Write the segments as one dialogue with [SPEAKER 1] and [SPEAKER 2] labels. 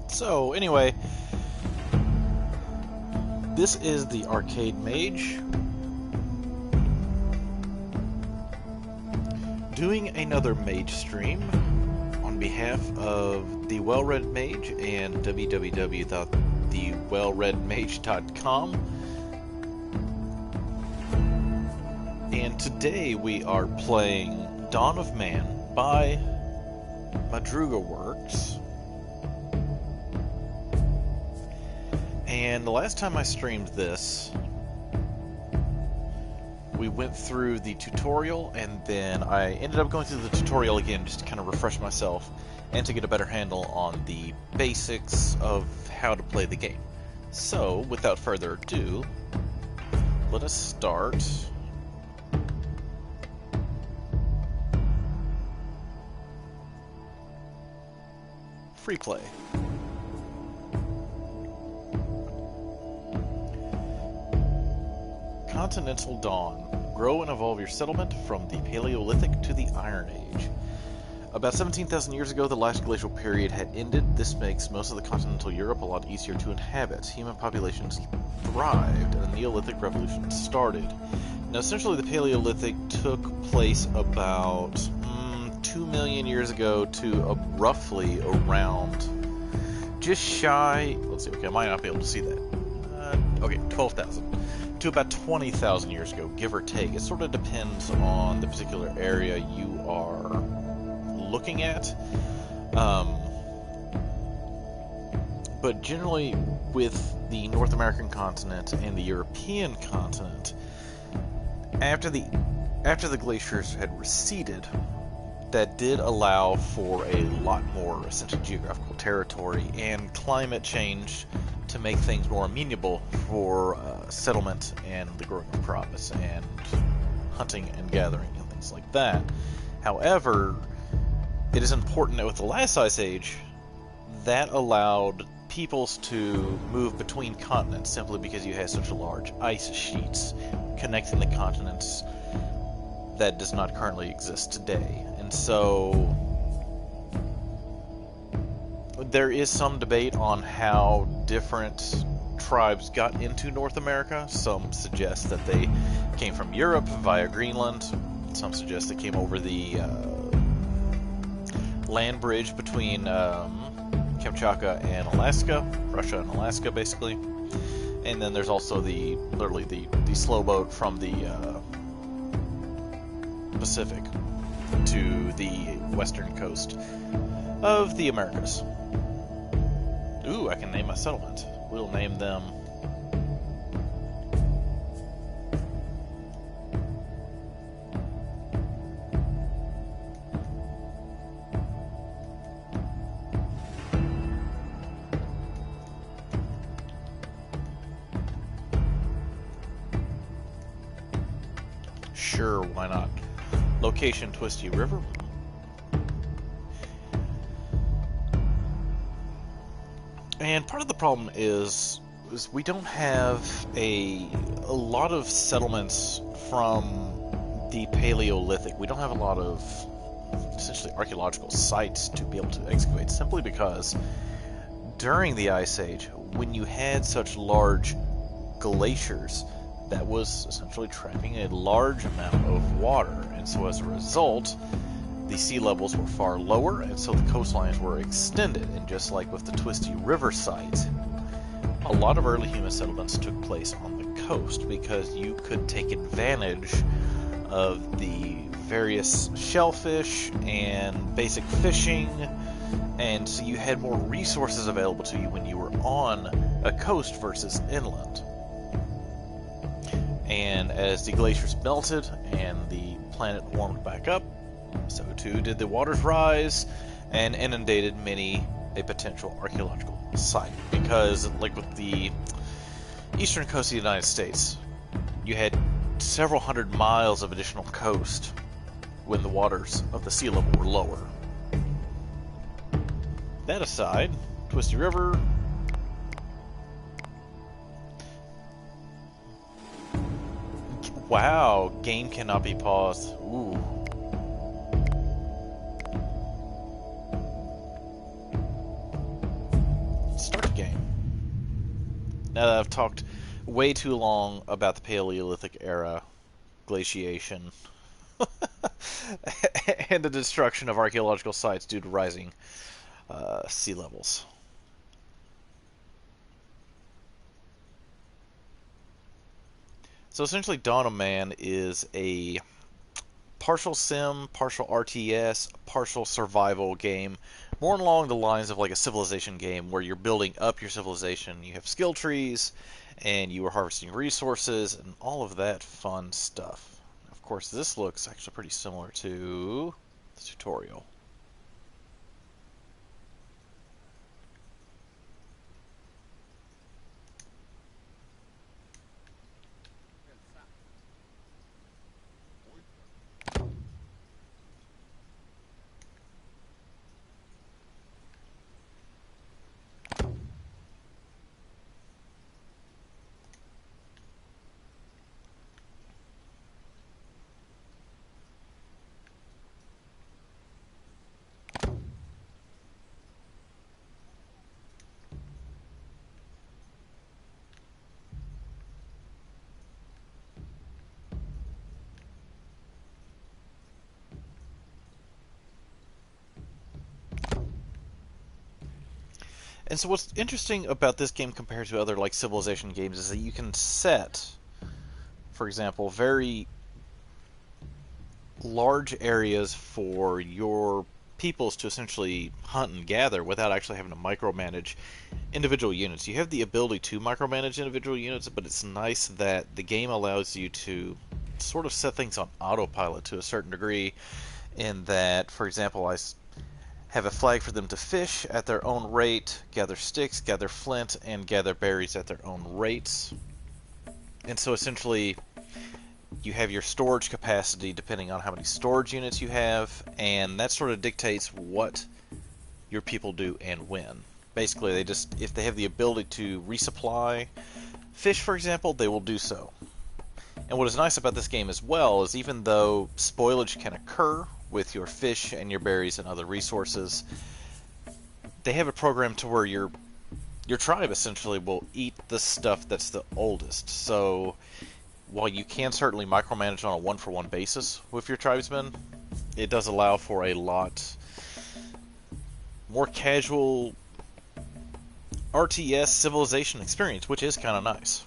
[SPEAKER 1] So, anyway, this is the Arcade Mage doing another Mage stream on behalf of the Well-Read Mage and www.thewellreadmage.com. And today we are playing Dawn of Man by Madruga Works. And the last time I streamed this, we went through the tutorial, and then I ended up going through the tutorial again just to kind of refresh myself and to get a better handle on the basics of how to play the game. So, without further ado, let us start. Free play. Continental Dawn. Grow and evolve your settlement from the Paleolithic to the Iron Age. About 17,000 years ago, the last glacial period had ended. This makes most of the continental Europe a lot easier to inhabit. Human populations thrived, and a Neolithic revolution started. Now, essentially, the Paleolithic took place about 2 million years ago to roughly around just shy. Let's see. Okay, I might not be able to see that. Okay, 12,000. To about 20,000 years ago, give or take. It sort of depends on the particular area you are looking at. But generally, with the North American continent and the European continent, after the glaciers had receded, that did allow for a lot more essentially geographical territory and climate change to make things more amenable for settlement and the growing of crops and hunting and gathering and things like that. However, it is important that with the last ice age, that allowed peoples to move between continents simply because you had such large ice sheets connecting the continents that does not currently exist today. And so there is some debate on how different tribes got into North America. Some suggest that they came from Europe via Greenland. Some suggest they came over the land bridge between Kamchatka and Alaska, Russia and Alaska, basically. And then there's also literally the slow boat from the Pacific to the western coast of the Americas. Ooh, I can name my settlement. We'll name them Sure, why not? Location, Twisty River. And part of the problem is we don't have a lot of settlements from the Paleolithic. We don't have a lot of essentially archaeological sites to be able to excavate, simply because during the Ice Age, when you had such large glaciers, that was essentially trapping a large amount of water, and so as a result, the sea levels were far lower, and so the coastlines were extended. And just like with the Twisty River site, a lot of early human settlements took place on the coast because you could take advantage of the various shellfish and basic fishing, and so you had more resources available to you when you were on a coast versus inland. And as the glaciers melted and the planet warmed back up, so too did the waters rise and inundated a potential archaeological site. Because, like with the eastern coast of the United States, you had several hundred miles of additional coast when the waters of the sea level were lower. That aside, Twisty River. Wow, game cannot be paused. Ooh. start the game. Now that I've talked way too long about the Paleolithic era, glaciation, and the destruction of archaeological sites due to rising sea levels. So essentially, Dawn of Man is a partial sim, partial RTS, partial survival game, more along the lines of like a civilization game where you're building up your civilization. You have skill trees, and you are harvesting resources, and all of that fun stuff. Of course, this looks actually pretty similar to the tutorial. And so what's interesting about this game compared to other like civilization games is that you can set, for example, very large areas for your peoples to essentially hunt and gather without actually having to micromanage individual units. You have the ability to micromanage individual units, but it's nice that the game allows you to sort of set things on autopilot to a certain degree, in that, for example, I have a flag for them to fish at their own rate, gather sticks, gather flint, and gather berries at their own rates. And so essentially, you have your storage capacity depending on how many storage units you have, and that sort of dictates what your people do and when. Basically, they just, if they have the ability to resupply fish, for example, they will do so. And what is nice about this game as well is even though spoilage can occur with your fish and your berries and other resources, they have a program to where your tribe essentially will eat the stuff that's the oldest. So while you can certainly micromanage on a one-for-one basis with your tribesmen, it does allow for a lot more casual RTS civilization experience, which is kind of nice.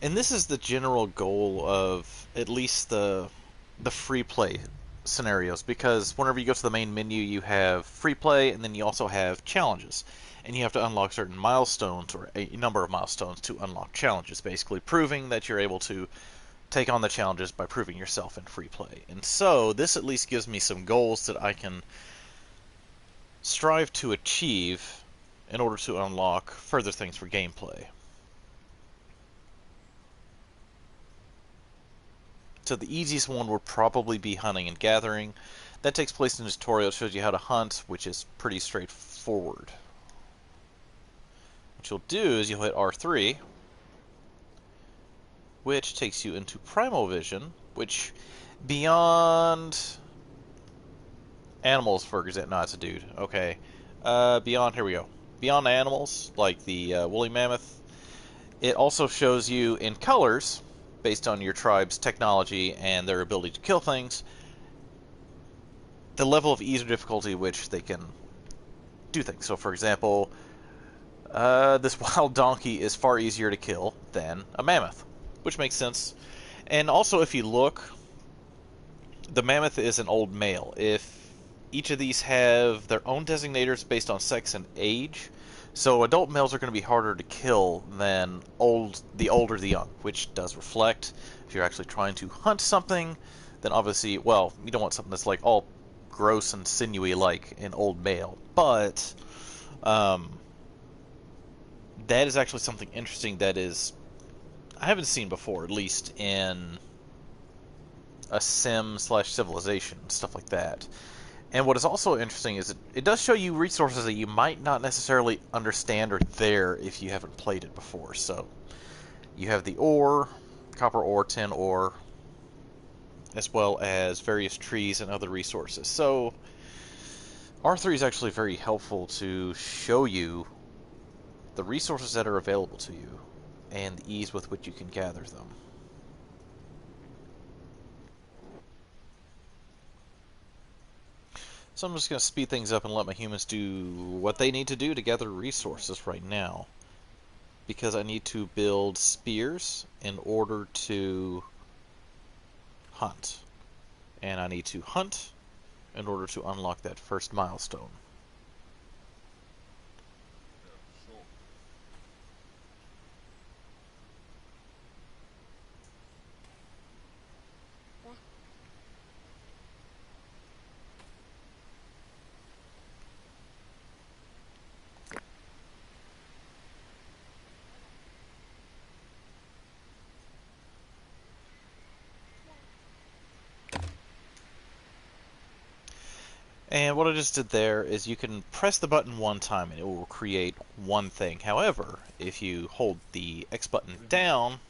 [SPEAKER 1] And this is the general goal of at least the free play scenarios, because whenever you go to the main menu, you have free play, and then you also have challenges, and you have to unlock certain milestones, or a number of milestones, to unlock challenges, basically proving that you're able to take on the challenges by proving yourself in free play. And so this at least gives me some goals that I can strive to achieve in order to unlock further things for gameplay. So the easiest one would probably be hunting and gathering. That takes place in the tutorial. It shows you how to hunt, which is pretty straightforward. What you'll do is you'll hit R3, which takes you into Primal Vision, which beyond animals, for example, no, it's a dude. Okay, beyond, here we go. Beyond animals, like the woolly mammoth, it also shows you in colors, based on your tribe's technology and their ability to kill things, the level of ease or difficulty which they can do things. So, for example, this wild donkey is far easier to kill than a mammoth, which makes sense. And also, if you look, the mammoth is an old male. If each of these have their own designators based on sex and age, so adult males are going to be harder to kill than the older the young, which does reflect. If you're actually trying to hunt something, then obviously, well, you don't want something that's like all gross and sinewy like an old male. But that is actually something interesting that is I haven't seen before, at least in a sim/civilization, stuff like that. And what is also interesting is it does show you resources that you might not necessarily understand are there if you haven't played it before. So you have the ore, copper ore, tin ore, as well as various trees and other resources. So R3 is actually very helpful to show you the resources that are available to you and the ease with which you can gather them. So I'm just going to speed things up and let my humans do what they need to do to gather resources right now. Because I need to build spears in order to hunt. And I need to hunt in order to unlock that first milestone. And what I just did there is you can press the button one time and it will create one thing. However, if you hold the X button down,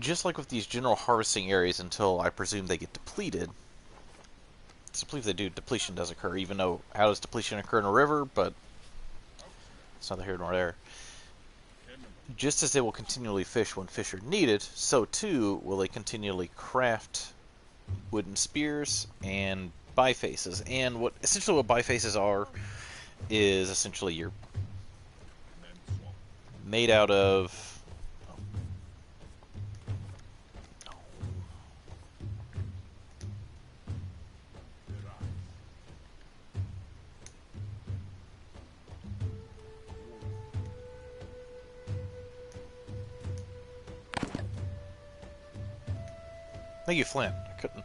[SPEAKER 1] just like with these general harvesting areas until I presume they get depleted, so I believe they do, depletion does occur, even though how does depletion occur in a river, but it's neither here nor there. Just as they will continually fish when fish are needed, so too will they continually craft wooden spears and bifaces. And what bifaces are is essentially you're made out of thank you, Flint. I couldn't.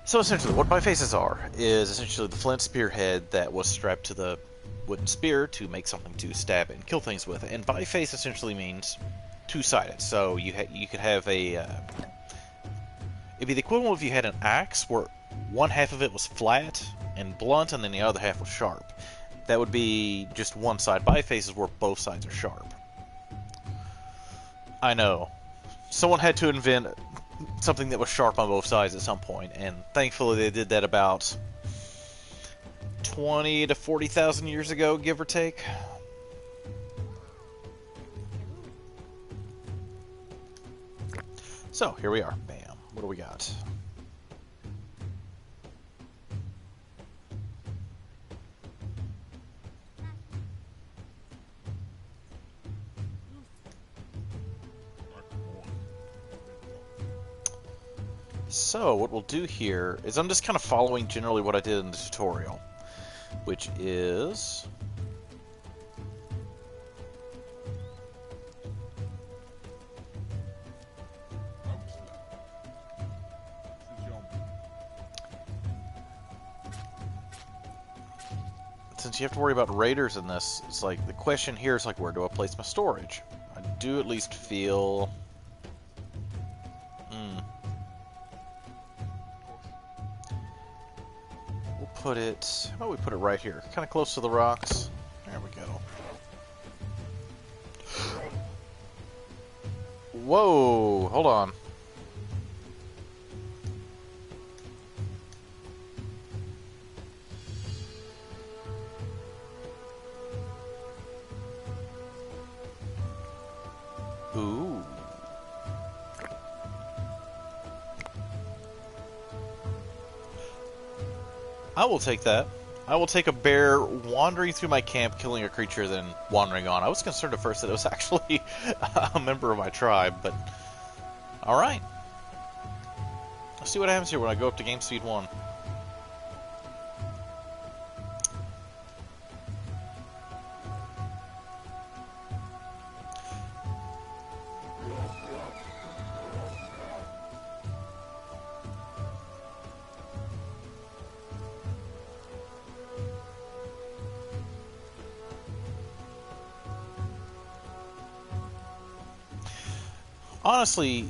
[SPEAKER 1] So essentially, what bifaces are is essentially the flint spearhead that was strapped to the wooden spear to make something to stab and kill things with. And biface essentially means two-sided. So you could have a it'd be the equivalent if you had an axe where one half of it was flat and blunt, and then the other half was sharp. That would be just one side. Bifaces where both sides are sharp. I know. Someone had to invent something that was sharp on both sides at some point, and thankfully they did that about 20 to 40,000 years ago, give or take. So, here we are. Bam. What do we got? So, what we'll do here is I'm just kind of following generally what I did in the tutorial, which is since you have to worry about raiders in this, it's like the question here is like, where do I place my storage? I do at least feel put it, how about we put it right here, kind of close to the rocks. There we go. Whoa, hold on. Ooh. I will take that. I will take a bear wandering through my camp, killing a creature, then wandering on. I was concerned at first that it was actually a member of my tribe, but alright. Let's see what happens here when I go up to game speed 1. Honestly,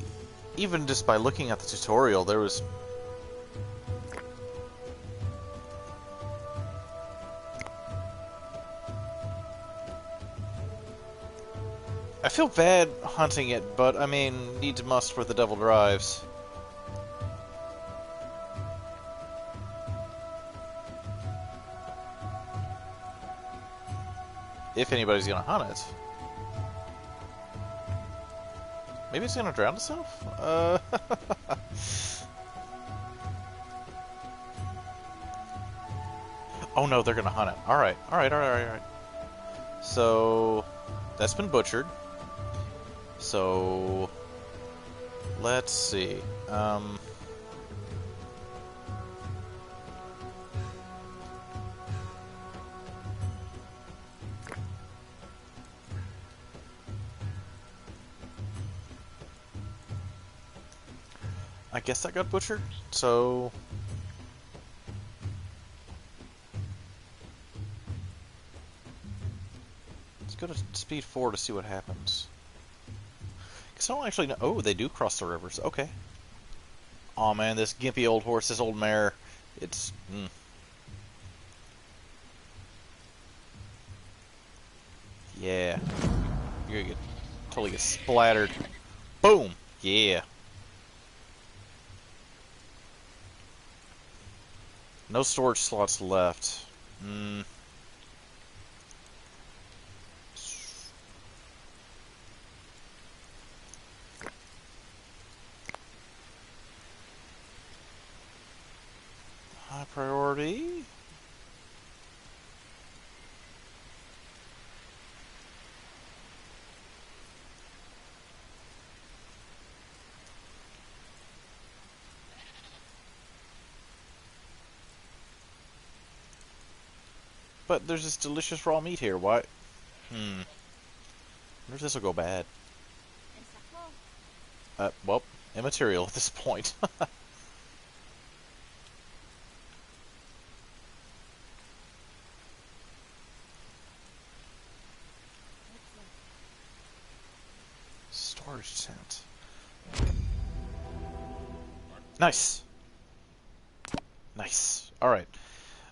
[SPEAKER 1] even just by looking at the tutorial, there was I feel bad hunting it, but I mean, needs must where the devil drives. If anybody's gonna hunt it. Maybe it's gonna drown itself? Oh no, they're gonna hunt it. Alright, alright, alright, alright. So, that's been butchered. So, let's see. I guess that got butchered, so... Let's go to speed 4 to see what happens. Because I don't actually know... Oh, they do cross the rivers. Okay. Aw, man, this gimpy old horse, this old mare, it's... Yeah. You're gonna totally get splattered. Boom! Yeah. No storage slots left. High priority. But there's this delicious raw meat here. Why? I wonder if this will go bad. Well, immaterial at this point. Storage tent. Nice. Nice. Alright.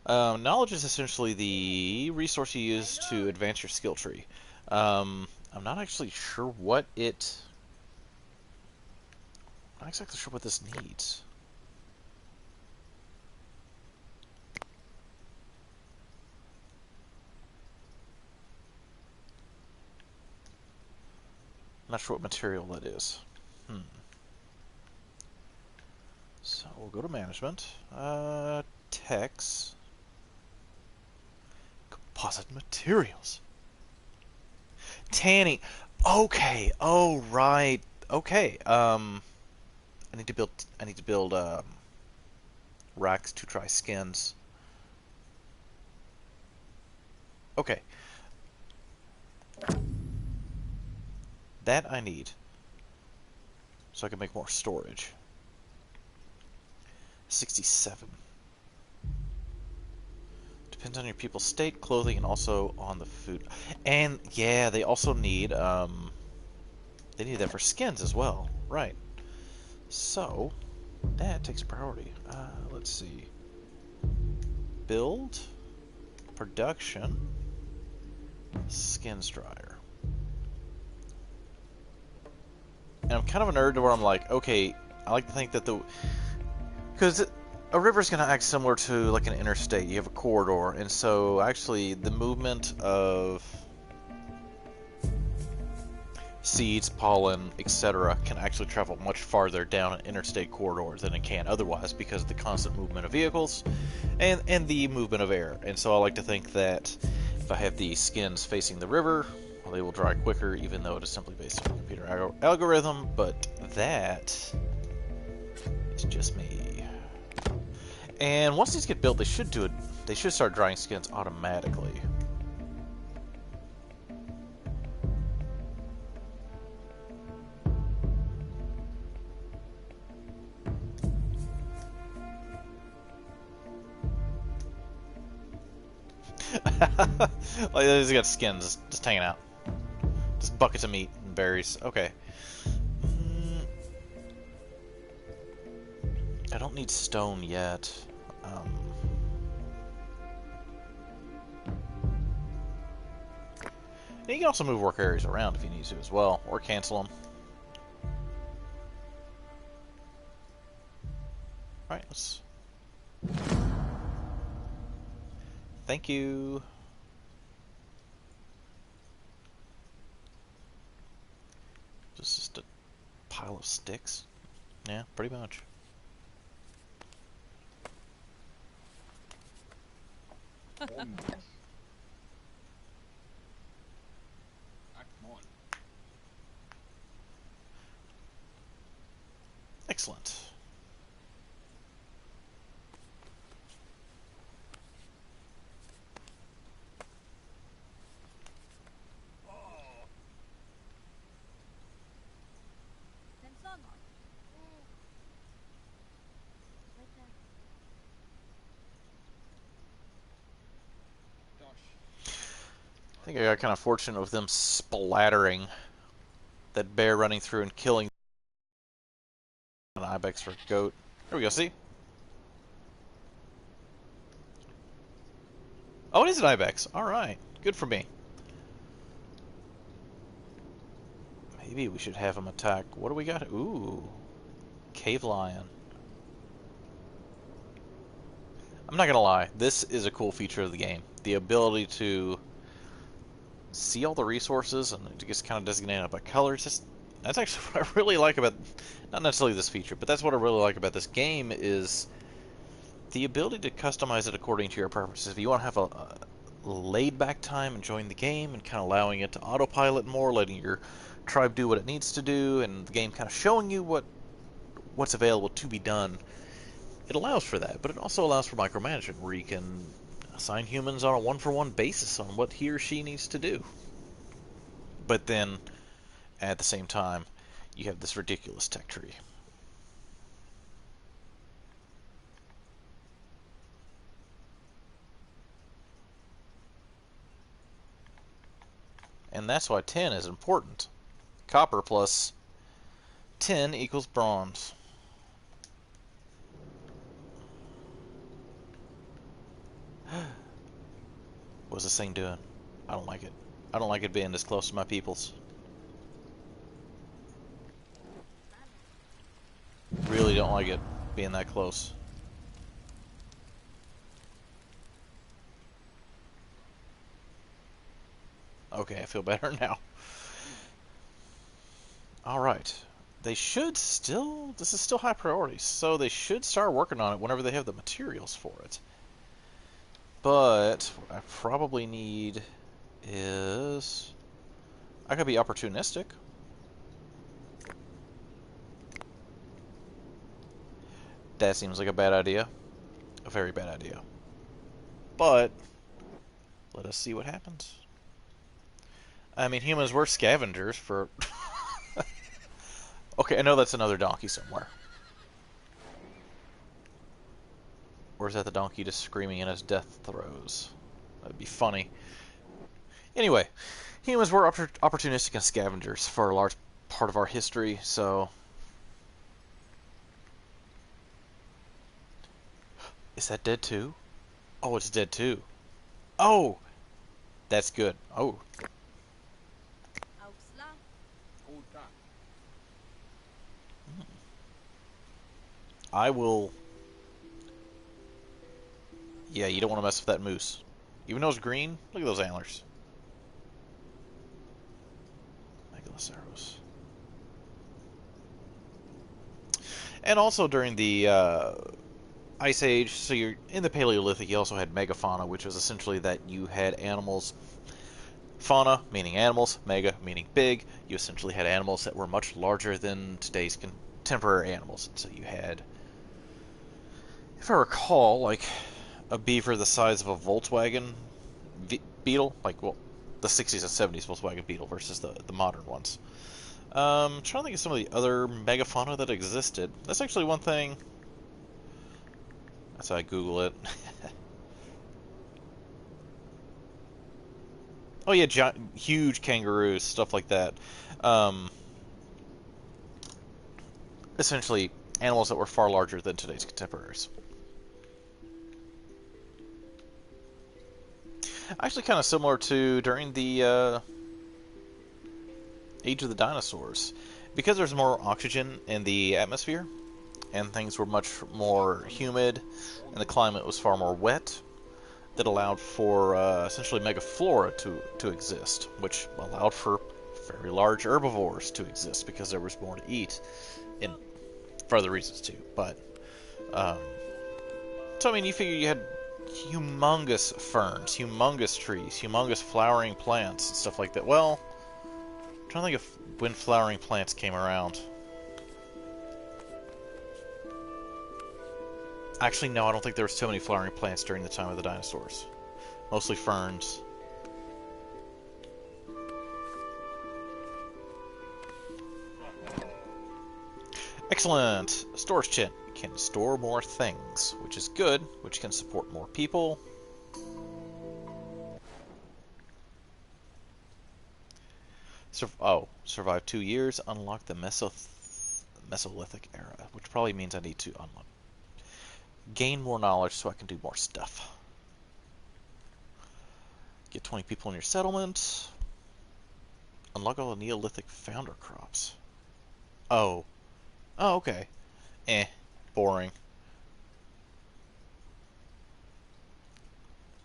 [SPEAKER 1] Knowledge is essentially the resource you use to advance your skill tree. I'm not actually sure what it... Not exactly sure what this needs. Not sure what material that is. So we'll go to management. Text. Composite materials. Tanning. Okay. Oh right. Okay. I need to build racks to try skins. Okay. That I need. So I can make more storage. 67. Depends on your people's state, clothing, and also on the food. And yeah, they also need they need that for skins as well. Right. So that takes priority. Let's see. Build, production, skins dryer. And I'm kind of a nerd to where I'm like, okay, I like to think that because a river is going to act similar to like an interstate. You have a corridor, and so actually the movement of seeds, pollen, etc. can actually travel much farther down an interstate corridor than it can otherwise because of the constant movement of vehicles and the movement of air. And so I like to think that if I have the skins facing the river, well, they will dry quicker, even though it is simply based on a computer algorithm. But that is just me. And once these get built, they should do it. They should start drying skins automatically. Like, he's got skins just hanging out. Just buckets of meat and berries. Okay. I don't need stone yet. And you can also move work areas around if you need to as well, or cancel them. Alright, let's... Thank you. This is just a pile of sticks. Yeah, pretty much. Excellent. I think I got kind of fortunate with them splattering that bear running through and killing an ibex or goat. There we go, see? Oh, it is an ibex. Alright. Good for me. Maybe we should have him attack. What do we got? Ooh. Cave lion. I'm not gonna lie. This is a cool feature of the game. The ability to see all the resources and it gets kind of designated by colors. That's actually what I really like about, not necessarily this feature, but that's what I really like about this game is the ability to customize it according to your preferences. If you want to have a laid-back time enjoying the game and kind of allowing it to autopilot more, letting your tribe do what it needs to do, and the game kind of showing you what's available to be done, it allows for that. But it also allows for micromanagement, where you can assign humans on a one-for-one basis on what he or she needs to do. But then, at the same time, you have this ridiculous tech tree. And that's why 10 is important. Copper plus 10 equals bronze. What's this thing doing? I don't like it. I don't like it being this close to my peoples. Really don't like it being that close. Okay, I feel better now. Alright. They should still... This is still high priority, so they should start working on it whenever they have the materials for it. But what I probably need is... I could be opportunistic. That seems like a bad idea. A very bad idea. But let us see what happens. I mean, humans were scavengers for... Okay, I know that's another donkey somewhere. Or is that the donkey just screaming in his death throes? That'd be funny. Anyway, humans were opportunistic and scavengers for a large part of our history, so... Is that dead too? Oh, it's dead too. Oh! That's good. Oh. I will... Yeah, you don't want to mess with that moose. Even though it's green, look at those antlers. Megaloceros. And also during the Ice Age, so you're in the Paleolithic, you also had megafauna, which was essentially that you had animals... Fauna, meaning animals, mega, meaning big. You essentially had animals that were much larger than today's contemporary animals. So you had... If I recall, like a beaver the size of a Volkswagen Beetle, like, well, the 60s and 70s Volkswagen Beetle versus the modern ones. Trying to think of some of the other megafauna that existed. That's actually one thing. That's how I Google it. Oh yeah, huge kangaroos, stuff like that. Essentially, animals that were far larger than today's contemporaries. Actually, kind of similar to during the Age of the Dinosaurs. Because there's more oxygen in the atmosphere, and things were much more humid, and the climate was far more wet, that allowed for essentially megaflora to exist, which allowed for very large herbivores to exist because there was more to eat, and for other reasons too. But so I mean, you figure you had humongous ferns, humongous trees, humongous flowering plants, and stuff like that. Well, I'm trying to think of when flowering plants came around. Actually, no, I don't think there was too many flowering plants during the time of the dinosaurs. Mostly ferns. Excellent! Storage chit can store more things, which is good, which can support more people. Survive 2 years, unlock the Mesolithic era, which probably means I need to unlock. Gain more knowledge so I can do more stuff. Get 20 people in your settlement. Unlock all the Neolithic founder crops. Oh. Oh, okay. Boring.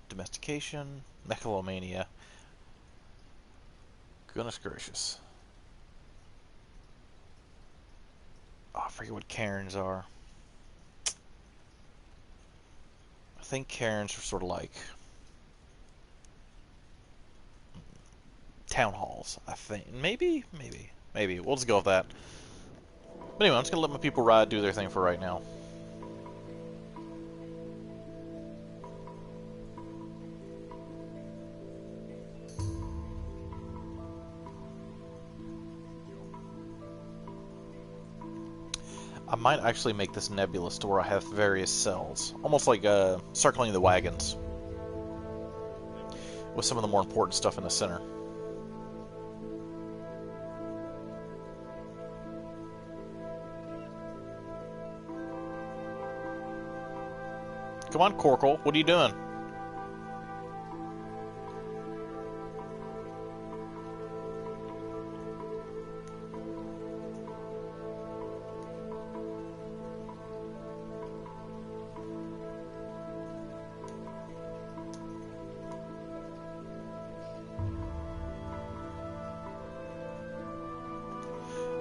[SPEAKER 1] Domestication. Mechalomania. Goodness gracious. Oh, I forget what cairns are. I think cairns are sort of like town halls, I think. Maybe. We'll just go with that. But anyway, I'm just going to let my people do their thing for right now. I might actually make this nebulous to where I have various cells. Almost like circling the wagons. With some of the more important stuff in the center. Come on, Corkle. What are you doing?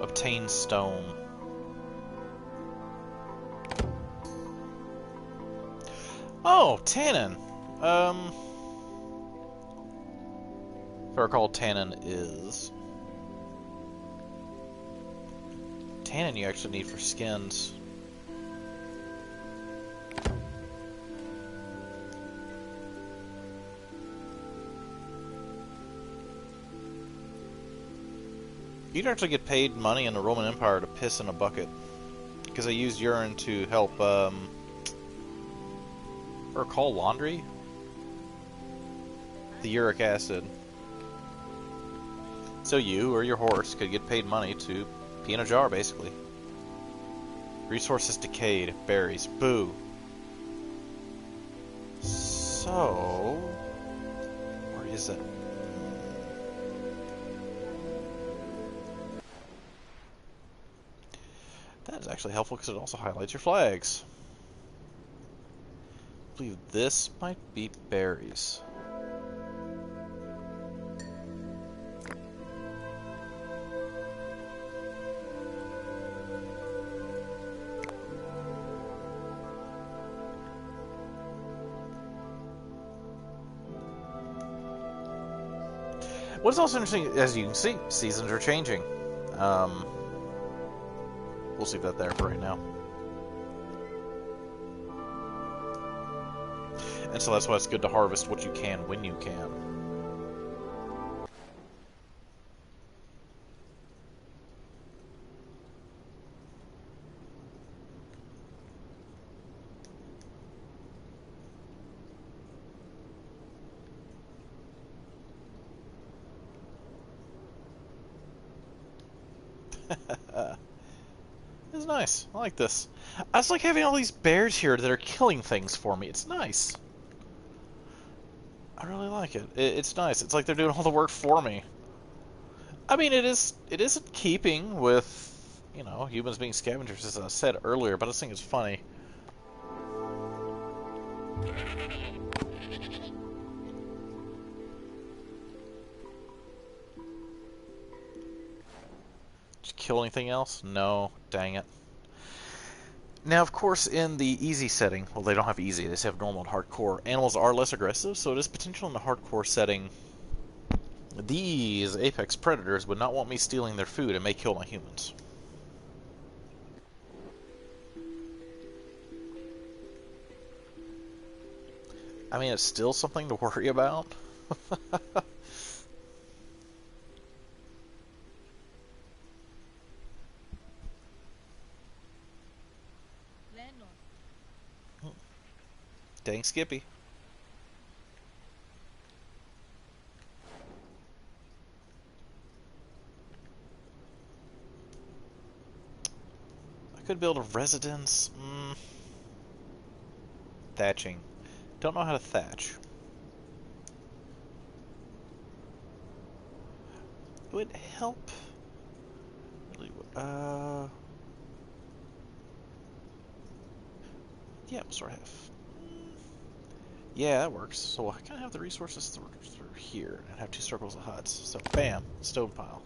[SPEAKER 1] Obtain stone. Oh, tannin. If I recall, tannin is... Tannin you actually need for skins. You'd actually get paid money in the Roman Empire to piss in a bucket. Because they used urine to help, or call laundry? The uric acid. So you or your horse could get paid money to pee in a jar, basically. Resources decayed. Berries. Boo. So... where is it? That is actually helpful because it also highlights your flags. I believe this might be berries. What's also interesting, as you can see, seasons are changing. We'll leave that there for right now. And so that's why it's good to harvest what you can when you can. It's nice. I like this. I just like having all these bears here that are killing things for me. It's nice. I really like it. It's nice. It's like they're doing all the work for me. I mean, it is in keeping with, you know, humans being scavengers, as I said earlier, but I just think it's funny. Did you kill anything else? No. Dang it. Now, of course, in the easy setting, well, they don't have easy, they just have normal and hardcore. Animals are less aggressive, so it is potential in the hardcore setting. These apex predators would not want me stealing their food and may kill my humans. I mean, it's still something to worry about. Dang Skippy. I could build a residence. Thatching. Don't know how to thatch. It would help. Yeah, we'll sort of have. Yeah, that works. So I kind of have the resources through here and have two circles of huts. So bam, stone pile.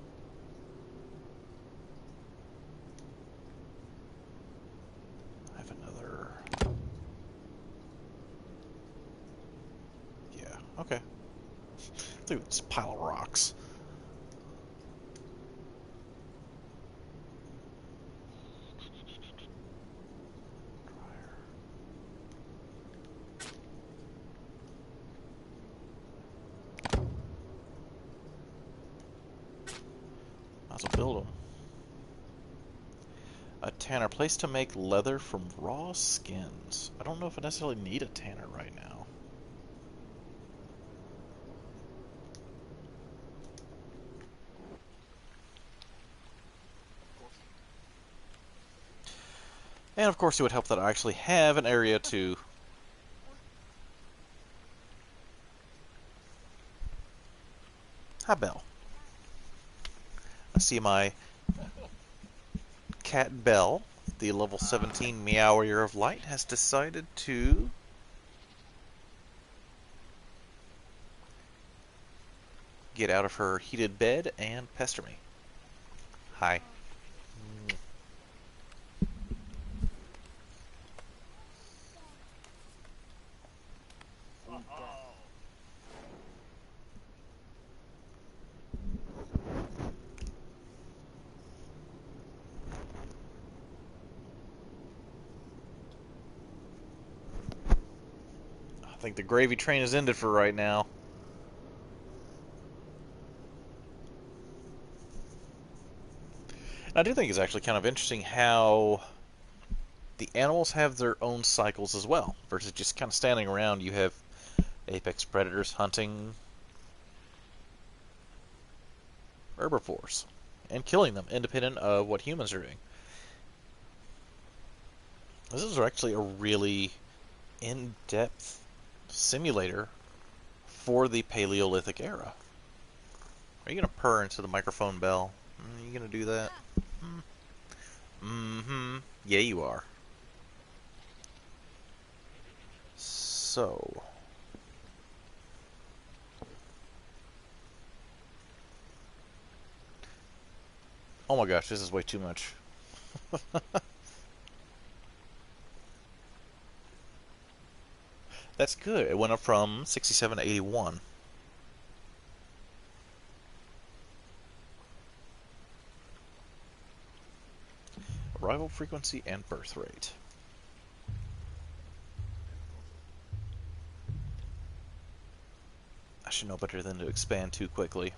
[SPEAKER 1] I have another. Yeah, okay. Look at this pile of rocks. Might as well build them. A tanner, place to make leather from raw skins. I don't know if I necessarily need a tanner right now. And of course it would help that I actually have an area to... Hi, Belle. I see my cat Belle, the level 17 Meower of Light, has decided to get out of her heated bed and pester me. Hi. I think the gravy train is ended for right now. And I do think it's actually kind of interesting how the animals have their own cycles as well, versus just kind of standing around. You have apex predators hunting herbivores and killing them, independent of what humans are doing. This is actually a really in-depth simulator for the Paleolithic era. Are you going to purr into the microphone, Bell? Are you going to do that? Mm-hmm. Yeah, you are. So... Oh my gosh, this is way too much. That's good. It went up from 67 to 81. Arrival frequency and birth rate. I should know better than to expand too quickly.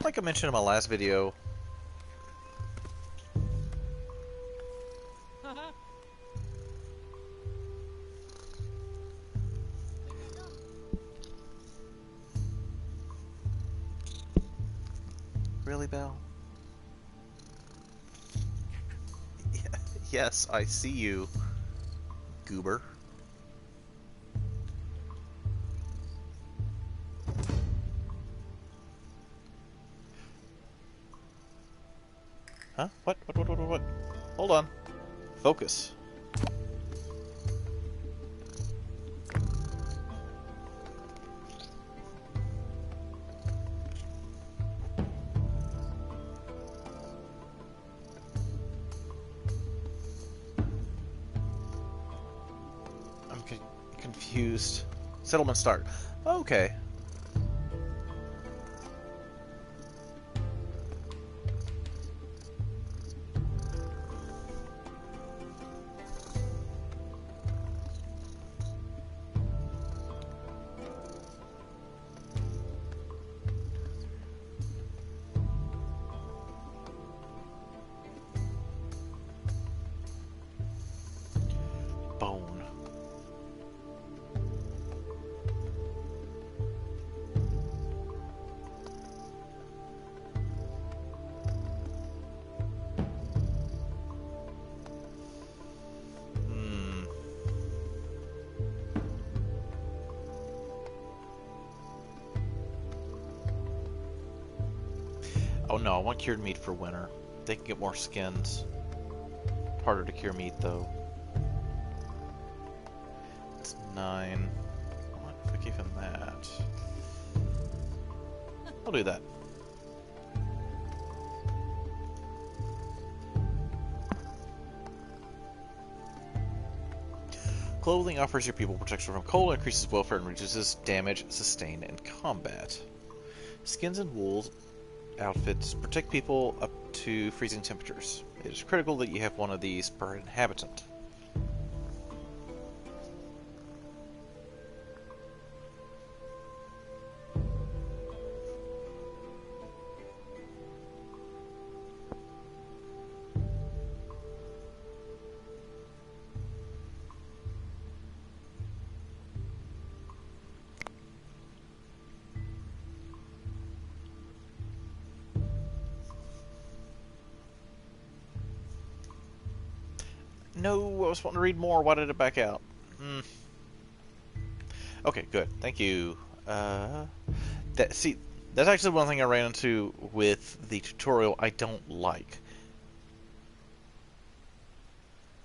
[SPEAKER 1] Like I mentioned in my last video, Really, Belle? Yeah, yes, I see you, goober. Huh? What? Hold on. Focus. I'm confused. Settlement start. Okay. Bone. Hmm. Oh no, I want cured meat for winter. They can get more skins. Harder to cure meat though. It's 9. What if I give him that? I'll do that. Clothing offers your people protection from cold, increases welfare, and reduces damage sustained in combat. Skins and wool outfits protect people up to freezing temperatures. It is critical that you have one of these per inhabitant. No, I was wanting to read more. Why did it back out? Okay, good. Thank you. See, that's actually one thing I ran into with the tutorial I don't like.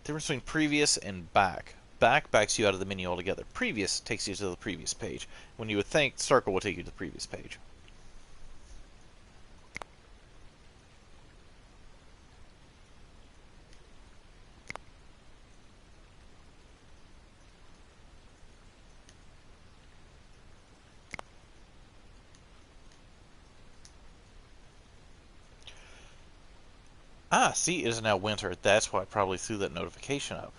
[SPEAKER 1] The difference between previous and back. Back backs you out of the menu altogether. Previous takes you to the previous page. When you would think circle would take you to the previous page. Ah, see, it is now winter. That's why I probably threw that notification up.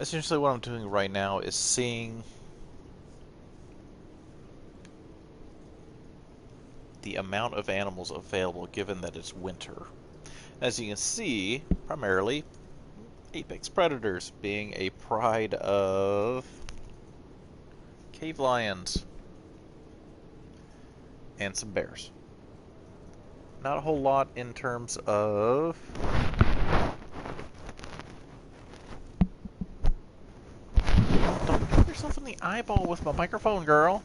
[SPEAKER 1] Essentially what I'm doing right now is seeing the amount of animals available given that it's winter. As you can see, primarily apex predators being a pride of cave lions and some bears. Not a whole lot in terms of don't hit yourself in the eyeball with my microphone, girl.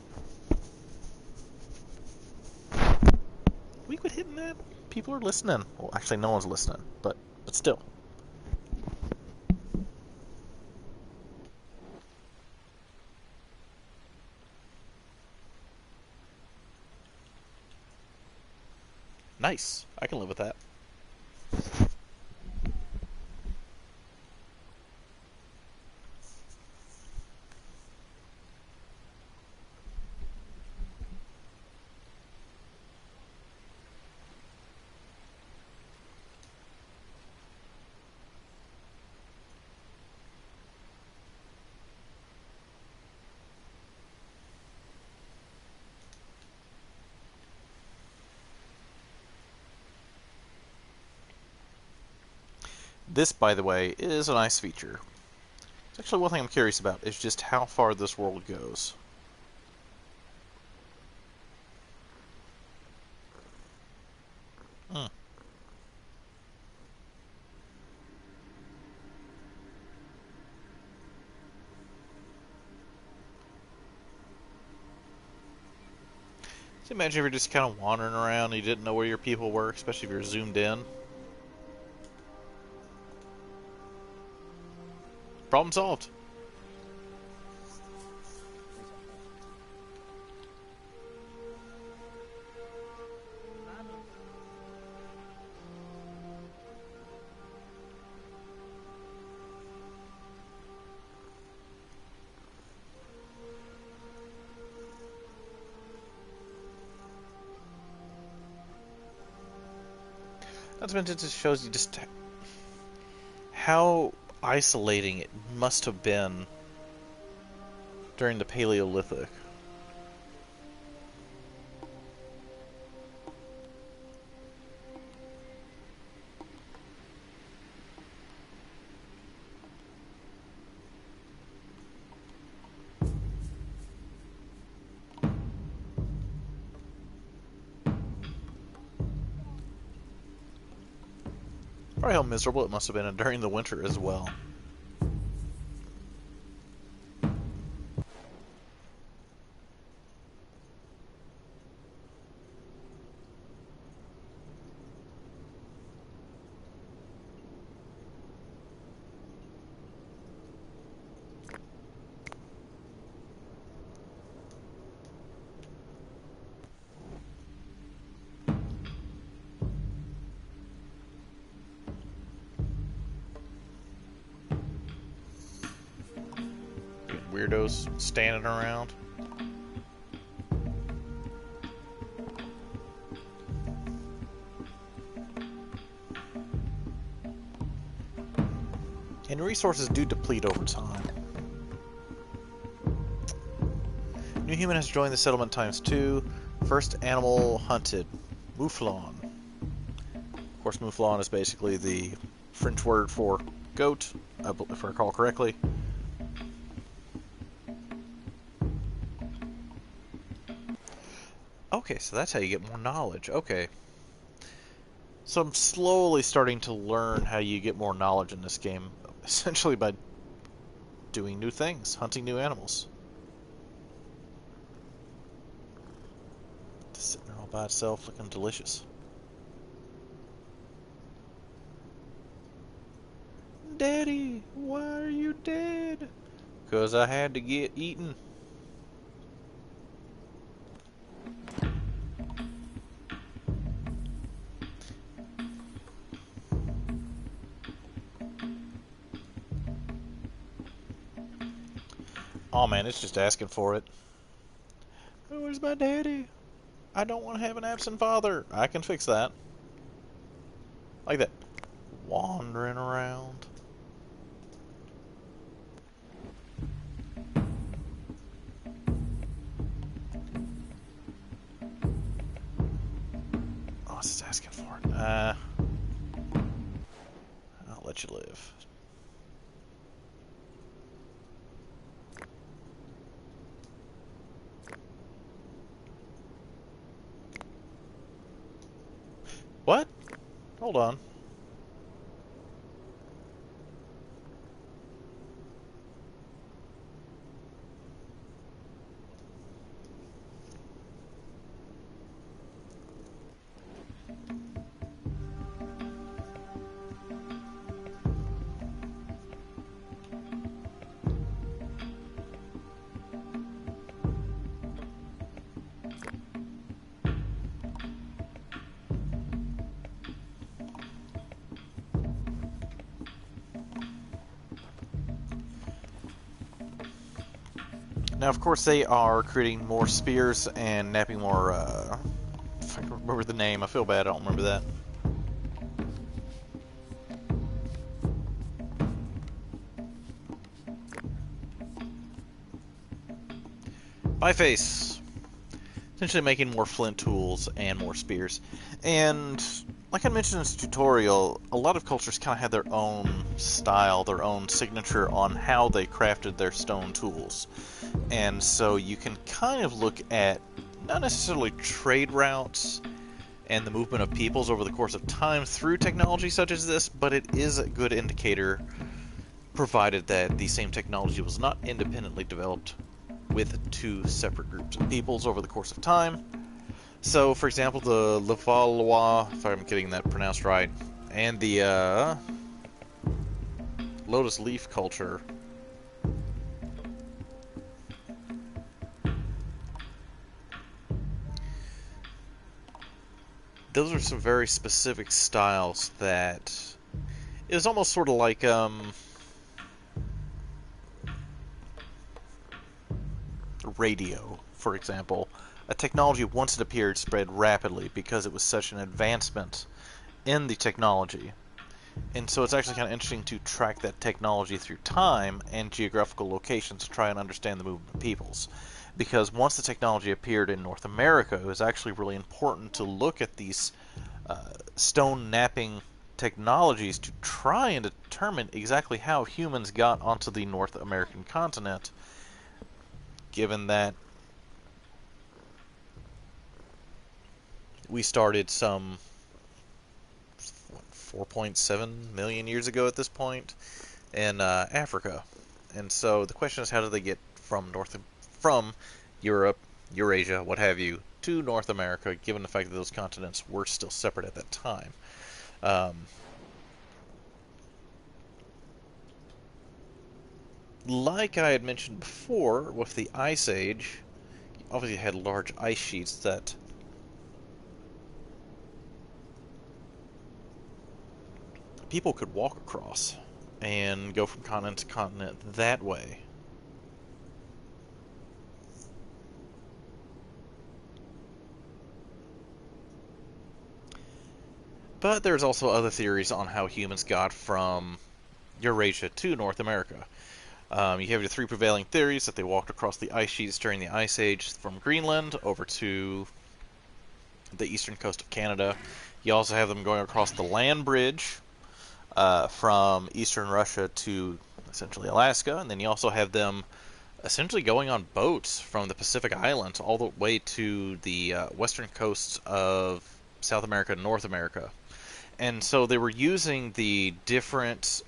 [SPEAKER 1] We quit hitting that. People are listening. Well, actually, no one's listening, but still. Nice. I can live with that. This, by the way, is a nice feature. It's actually one thing I'm curious about, is just how far this world goes. Hmm. So imagine if you're just kind of wandering around and you didn't know where your people were, especially if you're zoomed in. Problem solved. Not to mention, it just shows you just how isolating it must have been during the Paleolithic. Probably how miserable it must have been during the winter as well. Weirdos standing around. And resources do deplete over time. New human has joined the settlement ×2. First animal hunted. Mouflon. Of course, Mouflon is basically the French word for goat, if I recall correctly. Okay, so that's how you get more knowledge. Okay. So I'm slowly starting to learn how you get more knowledge in this game, essentially by doing new things, hunting new animals. Just sitting there all by itself looking delicious. Daddy, why are you dead? 'Cause I had to get eaten. Oh man, it's just asking for it. Where's my daddy? I don't want to have an absent father. I can fix that. Like that. Wandering around. Oh, it's just asking for it. I'll let you live. What? Hold on. Now, of course, they are creating more spears and napping more, if I can remember the name, I feel bad, I don't remember that. By face. Essentially making more flint tools and more spears. And like I mentioned in this tutorial, a lot of cultures kind of had their own style, their own signature on how they crafted their stone tools. And so you can kind of look at not necessarily trade routes and the movement of peoples over the course of time through technology such as this, but it is a good indicator, provided that the same technology was not independently developed with two separate groups of peoples over the course of time. So, for example, the Levallois, if I'm getting that pronounced right, and the Lotus Leaf culture, those are some very specific styles that it was almost sort of like radio, for example. A technology, once it appeared, spread rapidly because it was such an advancement in the technology. And so it's actually kind of interesting to track that technology through time and geographical locations to try and understand the movement of peoples. Because once the technology appeared in North America, it was actually really important to look at these stone napping technologies to try and determine exactly how humans got onto the North American continent, given that we started some 4.7 million years ago at this point in Africa. And so the question is, how did they get from Europe, Eurasia, what have you, to North America, given the fact that those continents were still separate at that time? Um, like I had mentioned before, with the Ice Age, you obviously had large ice sheets that people could walk across and go from continent to continent that way. But there's also other theories on how humans got from Eurasia to North America. You have your three prevailing theories: that they walked across the ice sheets during the Ice Age from Greenland over to the eastern coast of Canada. You also have them going across the land bridge from eastern Russia to essentially Alaska, and then you also have them essentially going on boats from the Pacific Islands all the way to the western coasts of South America and North America. And so they were using the different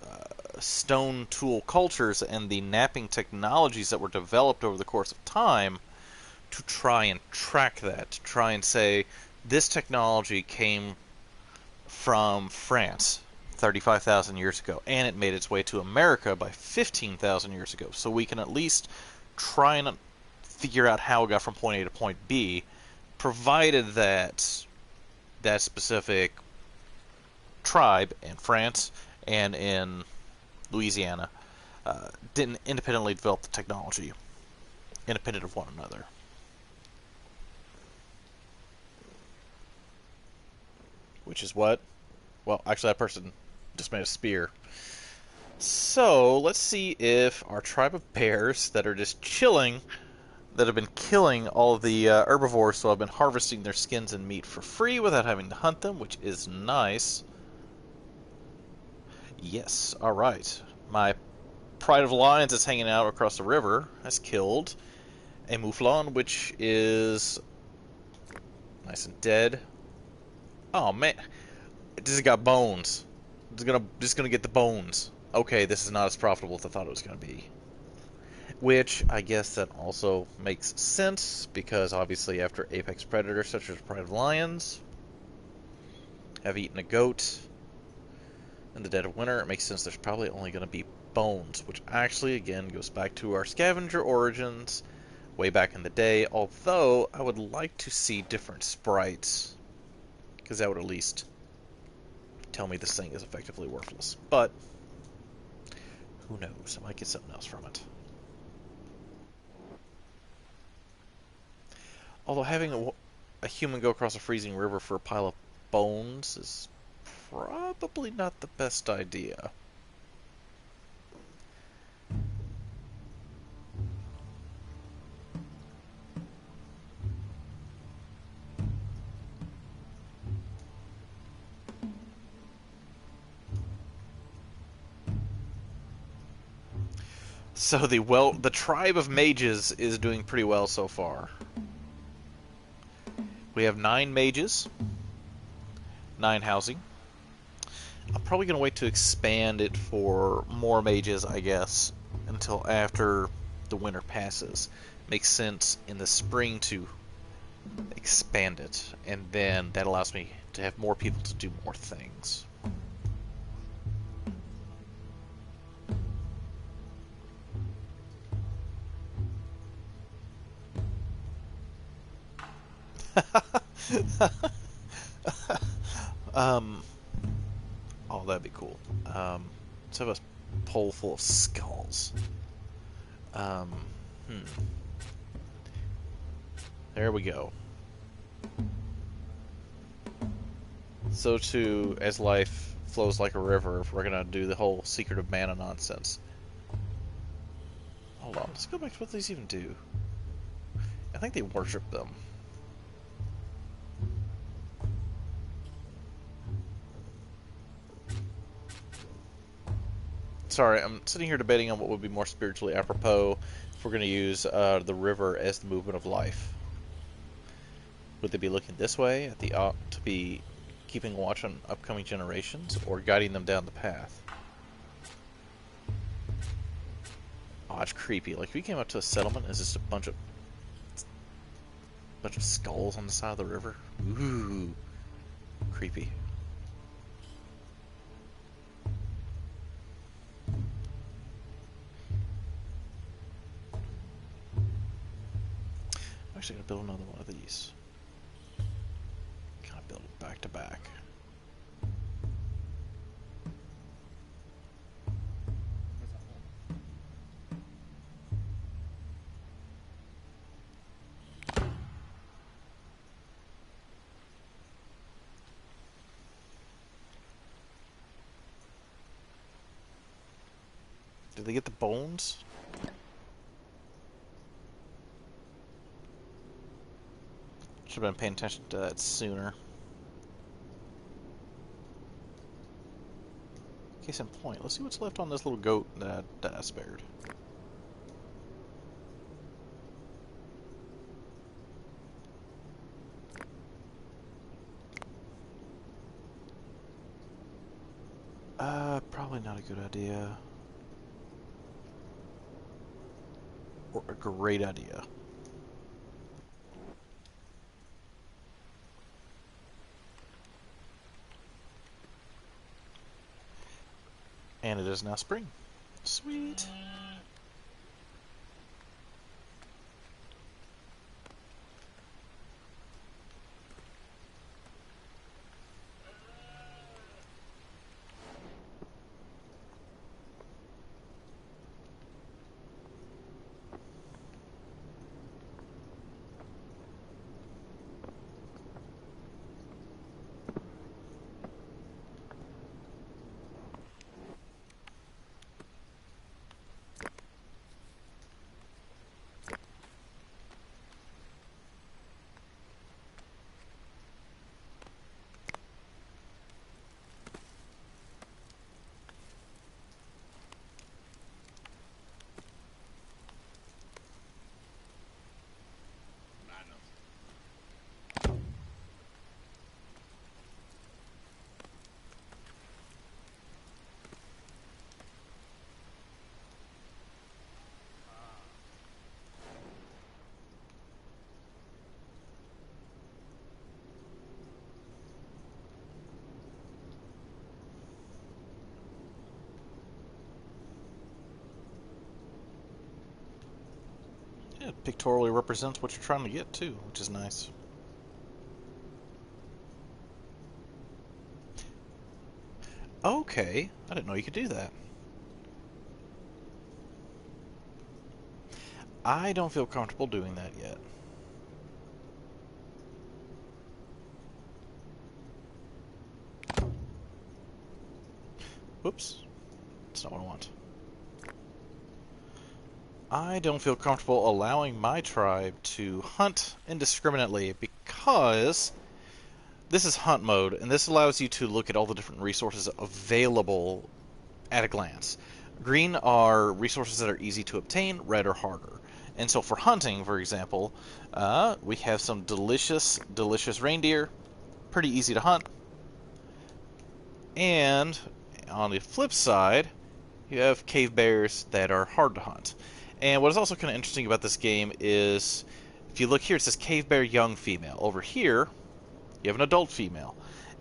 [SPEAKER 1] stone tool cultures and the napping technologies that were developed over the course of time to try and track that, to try and say this technology came from France 35,000 years ago, and it made its way to America by 15,000 years ago. So we can at least try and figure out how it got from point A to point B, provided that that specific tribe in France and in Louisiana didn't independently develop the technology, independent of one another. Which is what? Well, actually, that person just made a spear. So, let's see if our tribe of bears that are just chilling, that have been killing all of the herbivores, so I've been harvesting their skins and meat for free without having to hunt them, which is nice. Yes, alright. My pride of lions is hanging out across the river, has killed a mouflon, which is nice and dead. Oh man, it just got bones. Just gonna get the bones. Okay, this is not as profitable as I thought it was gonna be. Which I guess that also makes sense because obviously after apex predators such as pride of lions have eaten a goat in the dead of winter, it makes sense there's probably only going to be bones, which actually again goes back to our scavenger origins way back in the day, although I would like to see different sprites, because that would at least tell me this thing is effectively worthless. But who knows, I might get something else from it. Although having a human go across a freezing river for a pile of bones is probably not the best idea. So the tribe of mages is doing pretty well so far. We have 9 mages, 9 housing. I'm probably going to wait to expand it for more mages, I guess, until after the winter passes. Makes sense in the spring to expand it, and then that allows me to have more people to do more things. um, oh, that'd be cool. Let's have a pole full of skulls. Um, hmm. There we go. So too, as life flows like a river, if we're gonna do the whole secret of mana nonsense. Hold on, let's go back to what these even do. I think they worship them. Sorry, I'm sitting here debating on what would be more spiritually apropos if we're going to use the river as the movement of life. Would they be looking this way at the to be keeping watch on upcoming generations, or guiding them down the path? Oh, it's creepy. Like, if we came up to a settlement, is just a bunch of skulls on the side of the river? Ooh, creepy. I'm actually gonna build another one of these. Kind of build it back to back. Did they get the bones? Should have been paying attention to that sooner. Case in point, let's see what's left on this little goat that I spared. Probably not a good idea. Or a great idea. And it is now spring. Sweet. Yeah, it pictorially represents what you're trying to get too, which is nice. Okay, I didn't know you could do that. I don't feel comfortable doing that yet. Whoops. That's not what I want. I don't feel comfortable allowing my tribe to hunt indiscriminately because this is hunt mode, and this allows you to look at all the different resources available at a glance. Green are resources that are easy to obtain, red are harder. And so for hunting, for example, we have some delicious, delicious reindeer, pretty easy to hunt. And on the flip side, you have cave bears that are hard to hunt. And what is also kind of interesting about this game is, if you look here, it says cave bear young female. Over here, you have an adult female.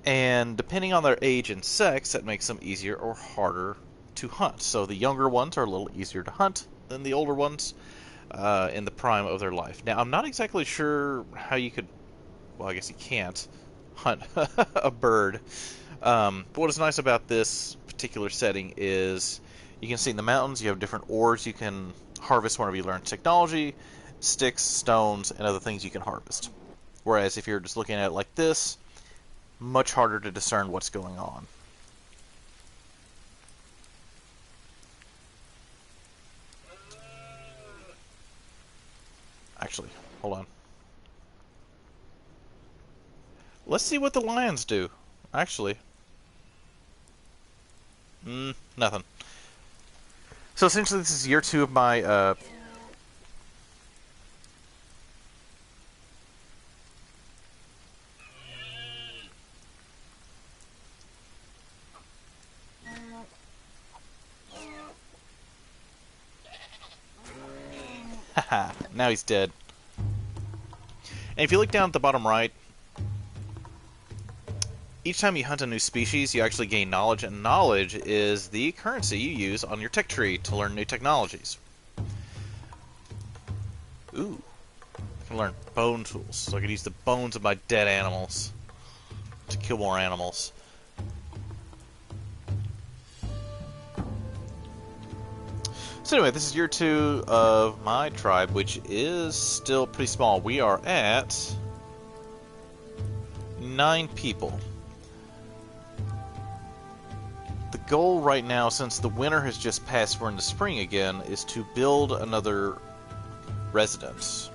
[SPEAKER 1] And depending on their age and sex, that makes them easier or harder to hunt. So the younger ones are a little easier to hunt than the older ones in the prime of their life. Now, I'm not exactly sure how you could, well, I guess you can't hunt a bird. But what is nice about this particular setting is you can see in the mountains you have different ores you can harvest whenever you learn technology, sticks, stones, and other things you can harvest. Whereas if you're just looking at it like this, much harder to discern what's going on. Actually, hold on. Let's see what the lions do. Actually. Nothing. So essentially this is year 2 of my, haha, now he's dead. And if you look down at the bottom right, each time you hunt a new species, you actually gain knowledge, and knowledge is the currency you use on your tech tree to learn new technologies. Ooh. I can learn bone tools, so I can use the bones of my dead animals to kill more animals. So anyway, this is year 2 of my tribe, which is still pretty small. We are at 9 people. The goal right now, since the winter has just passed, we're in the spring again, is to build another residence.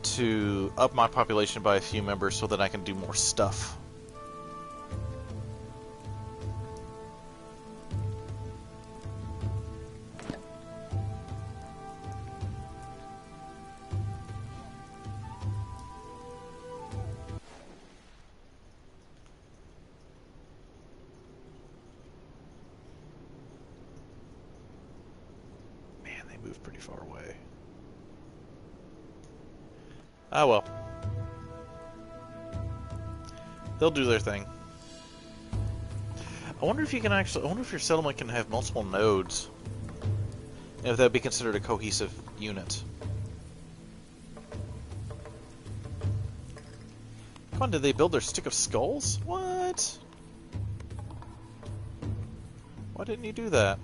[SPEAKER 1] To up my population by a few members so that I can do more stuff. Move pretty far away. Ah well. They'll do their thing. I wonder if you can actually, I wonder if your settlement can have multiple nodes. And if that would be considered a cohesive unit. Come on, did they build their stick of skulls? What? Why didn't you do that?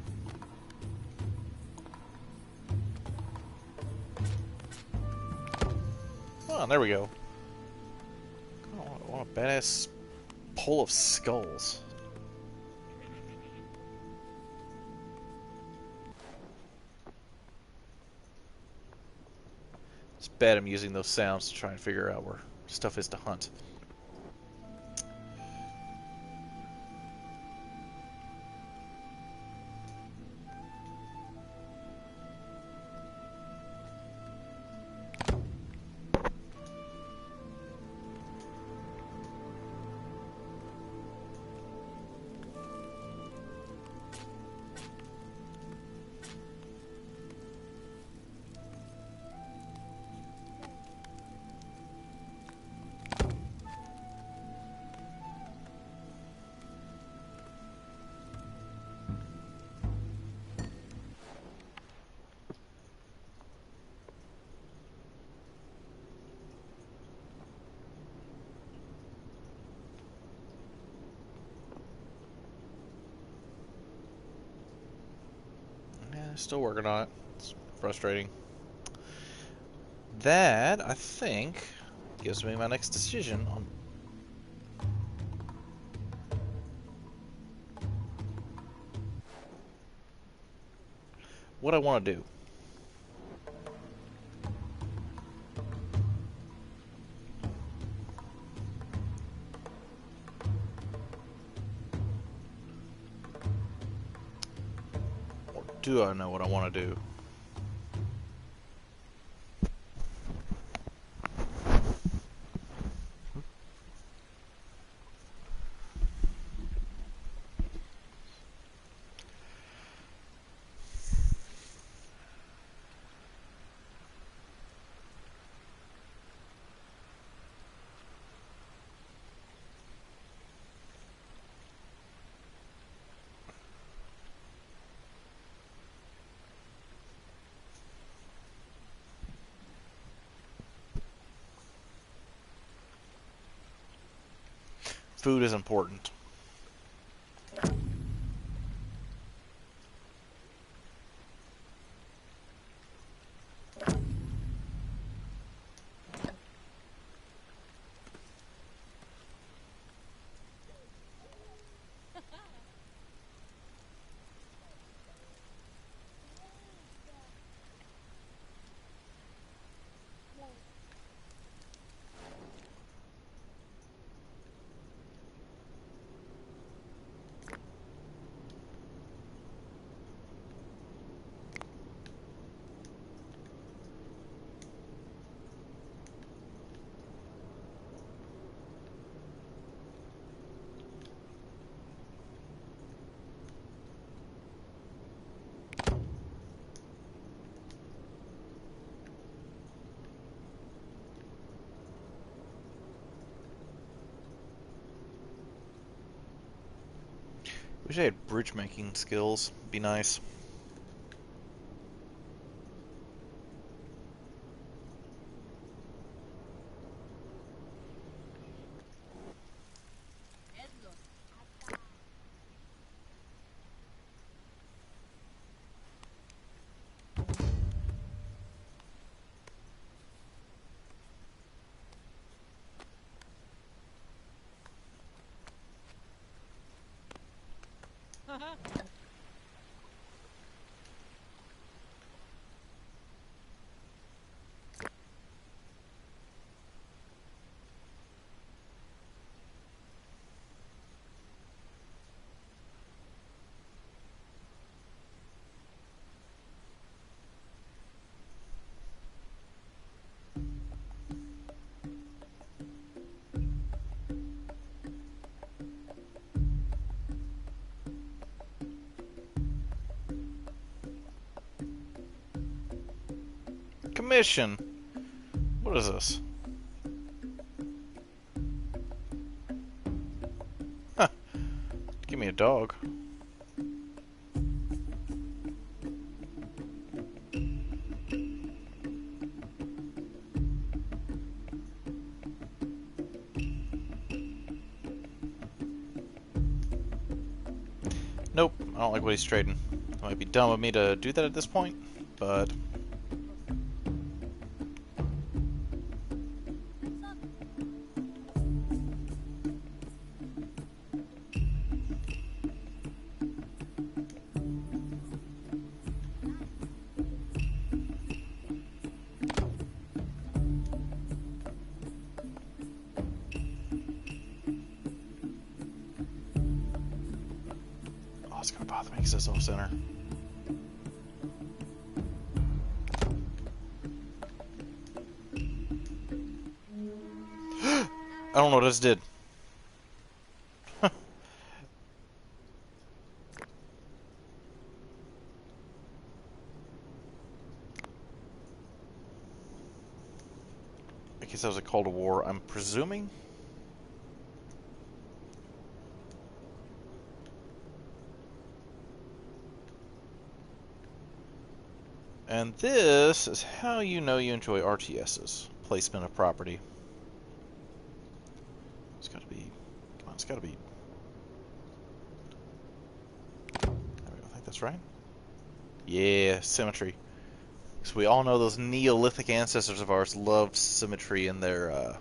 [SPEAKER 1] Oh, there we go. Oh, what a badass pole of skulls. It's bad I'm using those sounds to try and figure out where stuff is to hunt. Still working on it. It's frustrating. That, I think, gives me my next decision on what I want to do. Do I know what I want to do? Food is important. Wish I had bridge making skills. Be nice. Commission. What is this? Huh. Give me a dog. Nope, I don't like what he's trading. It might be dumb of me to do that at this point, but... Oh, it's gonna bother me because it's off center. I don't know what this did. I guess that was a call to war, I'm presuming? And this is how you know you enjoy RTSs. Placement of property. It's gotta be... Come on, it's gotta be... I think that's right. Yeah, symmetry. So we all know those Neolithic ancestors of ours loved symmetry in their,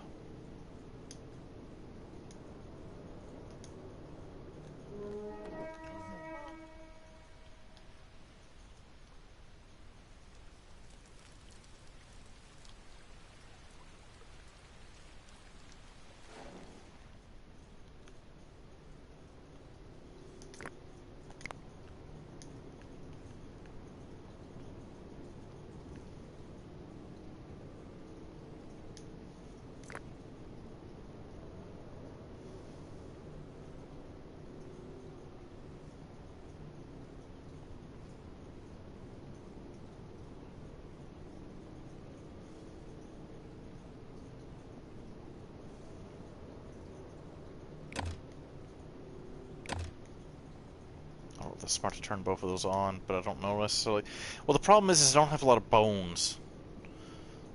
[SPEAKER 1] that's smart to turn both of those on, but I don't know necessarily. Well, the problem is I don't have a lot of bones.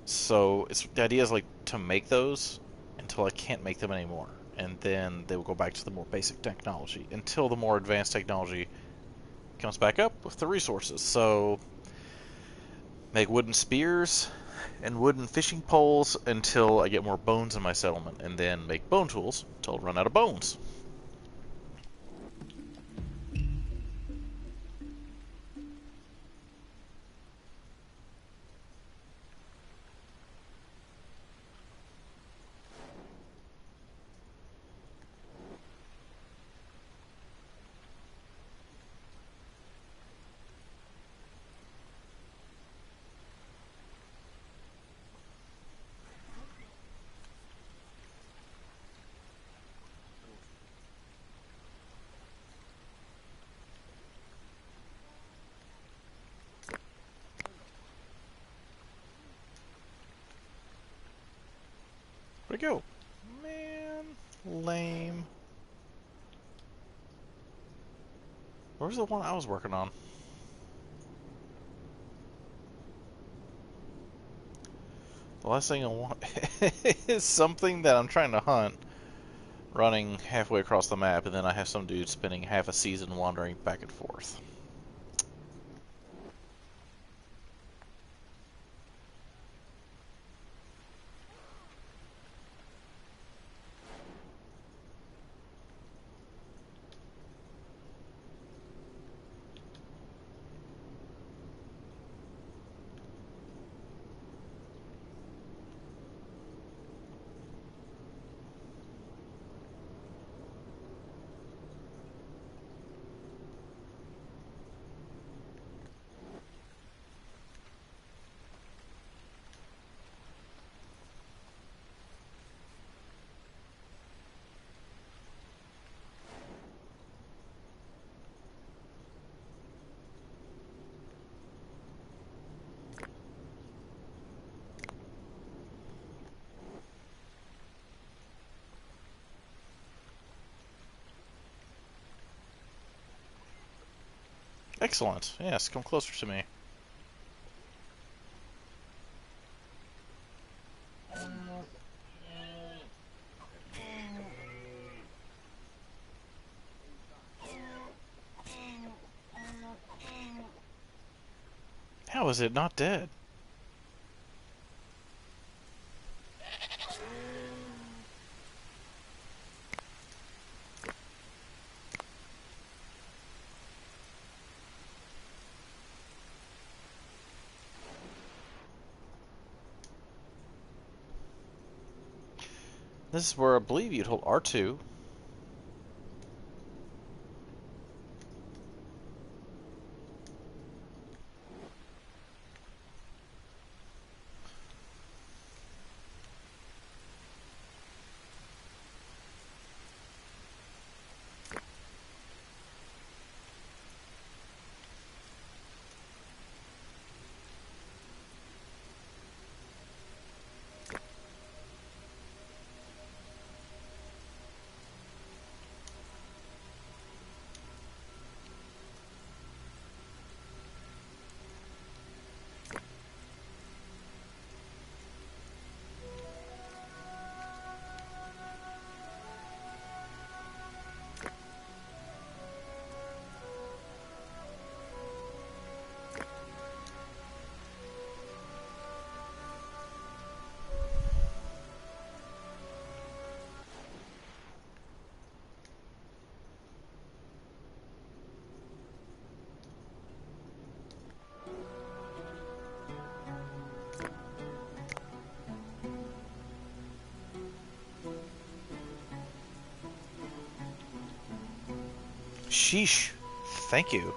[SPEAKER 1] So the idea is like to make those until I can't make them anymore. And then they will go back to the more basic technology until the more advanced technology comes back up with the resources. So make wooden spears and wooden fishing poles until I get more bones in my settlement, and then make bone tools until I run out of bones. Where'd it go? Man, lame. Where's the one I was working on? The last thing I want is something that I'm trying to hunt, running halfway across the map, and then I have some dude spending half a season wandering back and forth. Excellent. Yes, come closer to me. How is it not dead? This is where I believe you'd hold R2. Sheesh. Thank you.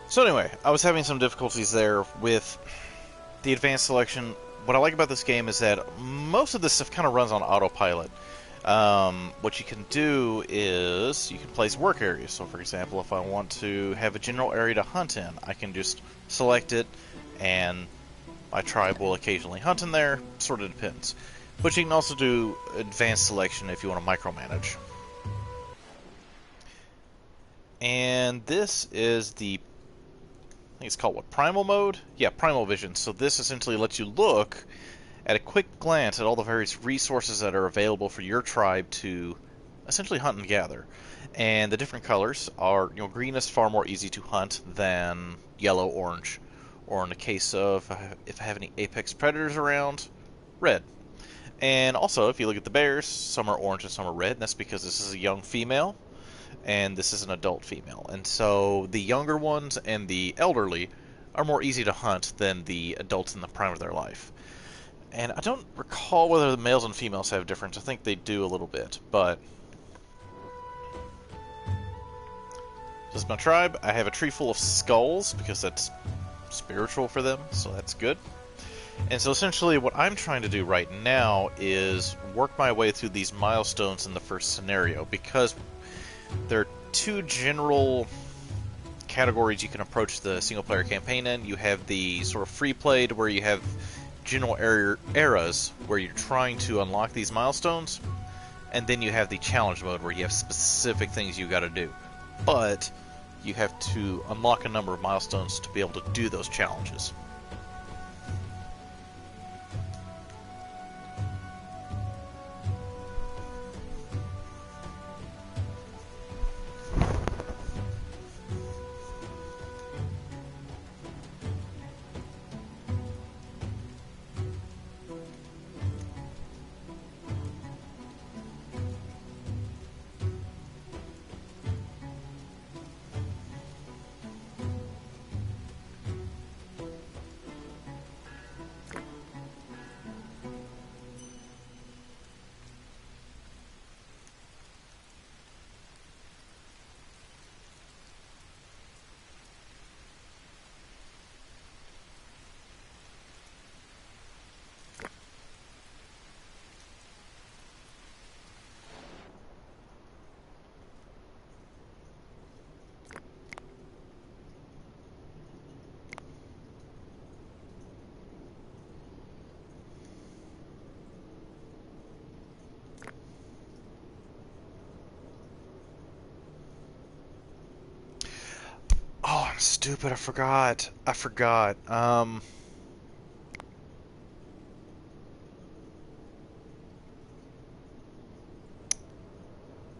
[SPEAKER 1] So anyway, I was having some difficulties there with the advanced selection. What I like about this game is that most of this stuff kind of runs on autopilot. What you can do is you can place work areas. So for example, if I want to have a general area to hunt in, I can just select it and My tribe will occasionally hunt in there, sort of depends. But you can also do advanced selection if you want to micromanage. And this is the, I think it's called what, Primal Mode? Yeah, Primal Vision. So this essentially lets you look at a quick glance at all the various resources that are available for your tribe to essentially hunt and gather. And the different colors are, green is far more easy to hunt than yellow, orange, or in the case of if I have any apex predators around, red. And also, if you look at the bears, some are orange and some are red, and that's because this is a young female and this is an adult female. And so the younger ones and the elderly are more easy to hunt than the adults in the prime of their life. And I don't recall whether the males and females have a difference. I think they do a little bit, but this is my tribe. I have a tree full of skulls because that's spiritual for them, so that's good. And so essentially what I'm trying to do right now is work my way through these milestones in the first scenario, because there are two general categories you can approach the single-player campaign in. You have the sort of free-played, where you have general eras where you're trying to unlock these milestones, and then you have the challenge mode where you have specific things you got to do. But you have to unlock a number of milestones to be able to do those challenges. Oh, I'm stupid. I forgot.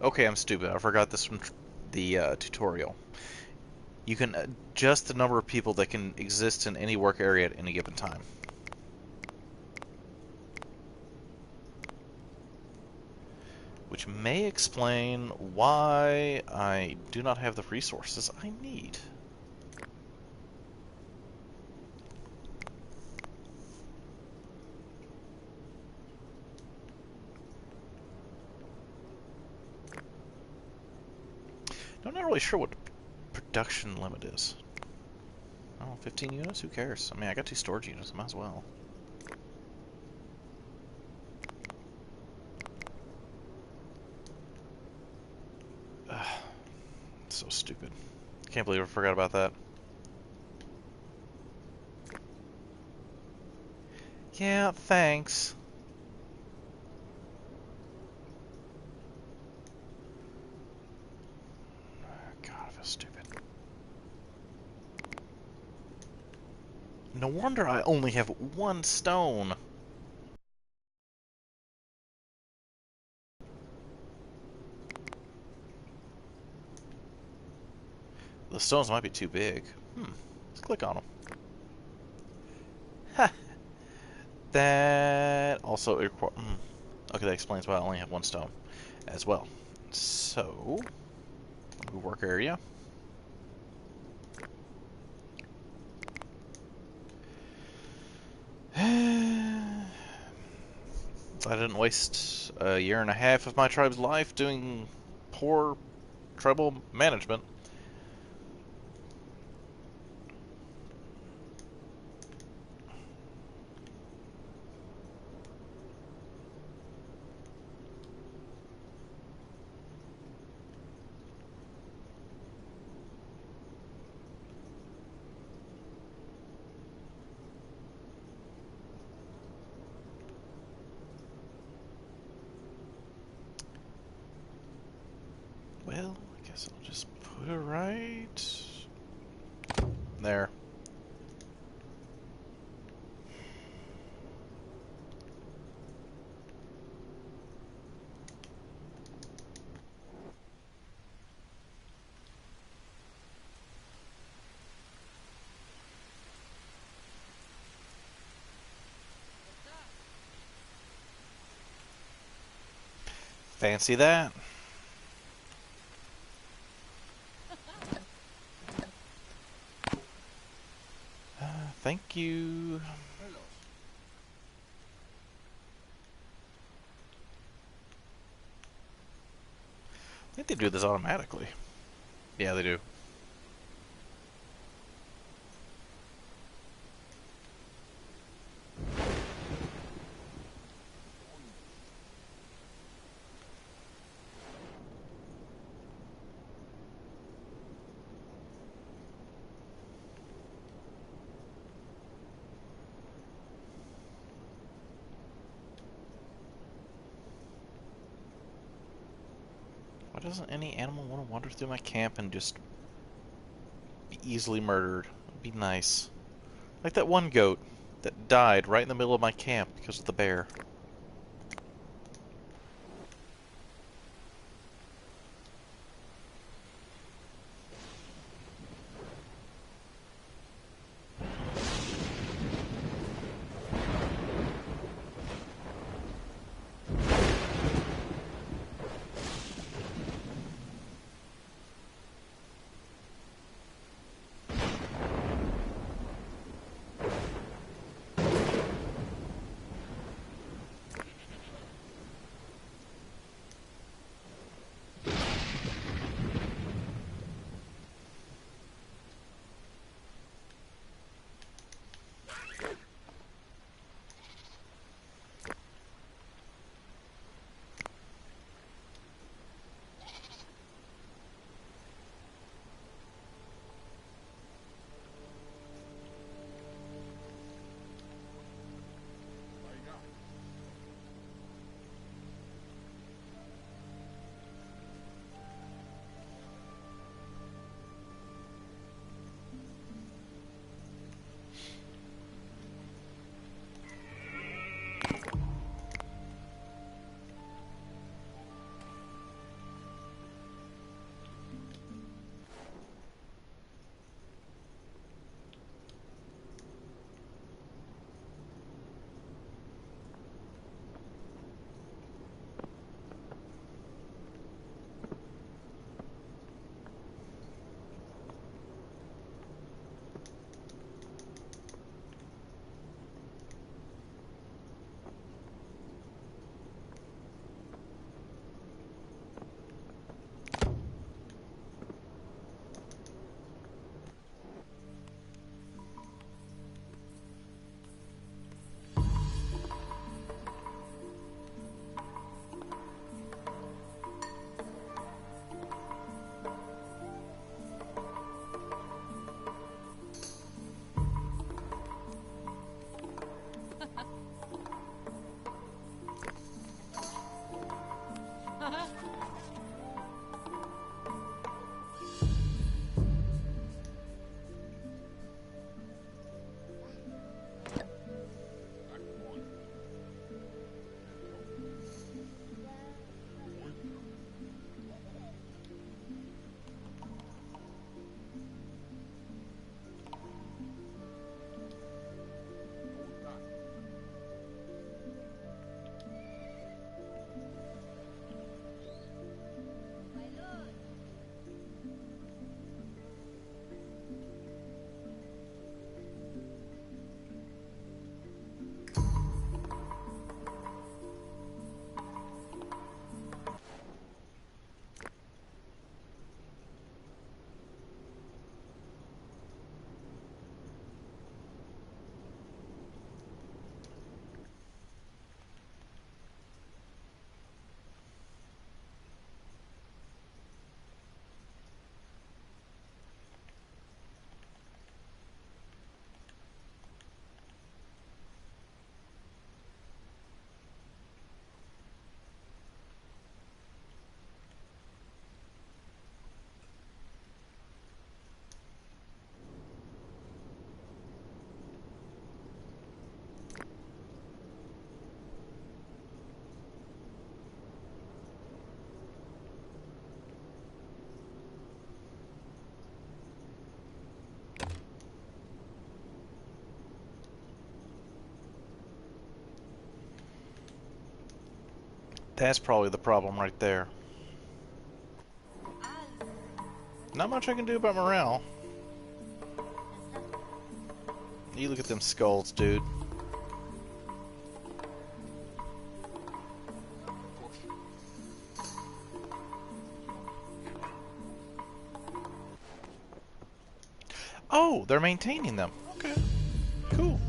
[SPEAKER 1] Okay, I'm stupid. I forgot this from the tutorial. You can adjust the number of people that can exist in any work area at any given time. Which may explain why I do not have the resources I need. I'm not really sure what the production limit is. Oh, 15 units? Who cares? I mean, I got 2 storage units. I might as well. Ugh, so stupid. Can't believe I forgot about that. Yeah, thanks. God, I feel stupid. No wonder I only have 1 stone. The stones might be too big. Let's click on them. Ha! That also... Okay, that explains why I only have 1 stone as well. So, work area. I didn't waste a year and a half of my tribe's life doing poor tribal management. Guess I'll just put it right there. Fancy that. Thank you. I think they do this automatically. Yeah, they do. Why doesn't any animal want to wander through my camp and just be easily murdered? It'd be nice. Like that one goat that died right in the middle of my camp because of the bear. That's probably the problem right there. Not much I can do about morale. You look at them skulls, dude. Oh, they're maintaining them. Okay, cool.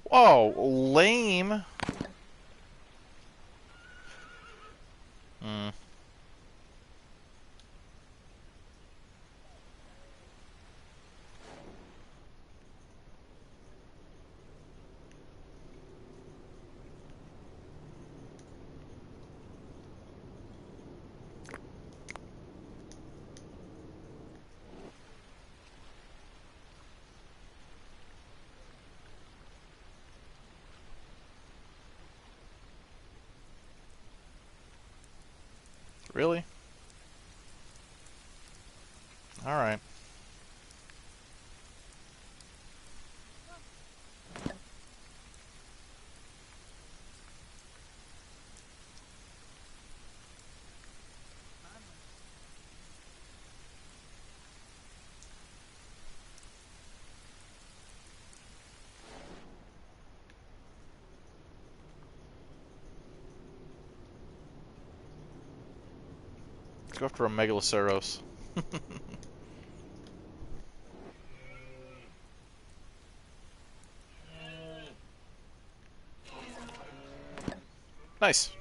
[SPEAKER 1] Whoa, lame. Hmm. Really? Alright. Let's go after a Megaloceros. Nice.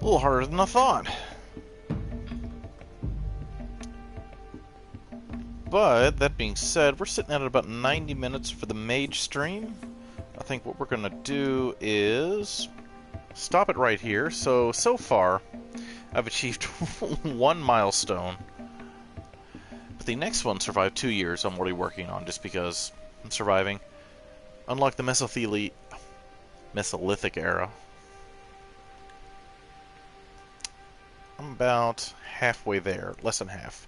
[SPEAKER 1] little harder than I thought. But, that being said, we're sitting at about 90 minutes for the Mage stream. I think what we're going to do is stop it right here. So far, I've achieved one milestone. But the next one survived 2 years I'm already working on, just because I'm surviving. Unlike the Mesolithic era. I'm about halfway there, less than half.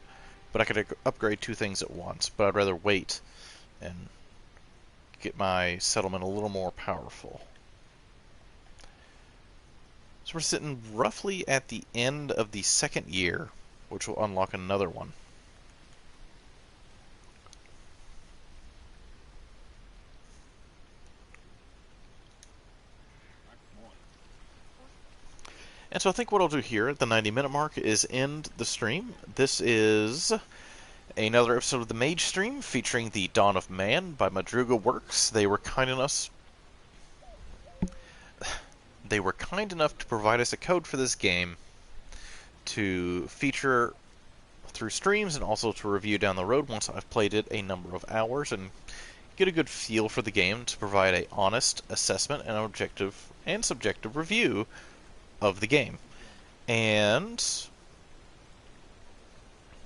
[SPEAKER 1] But I could upgrade 2 things at once, but I'd rather wait and get my settlement a little more powerful. So we're sitting roughly at the end of the 2nd year, which will unlock another one. And so I think what I'll do here at the 90-minute mark is end the stream. This is another episode of the Mage stream featuring the Dawn of Man by Madruga Works. They were kind enough to provide us a code for this game to feature through streams and also to review down the road once I've played it a number of hours and get a good feel for the game to provide an honest assessment and objective and subjective review of the game. And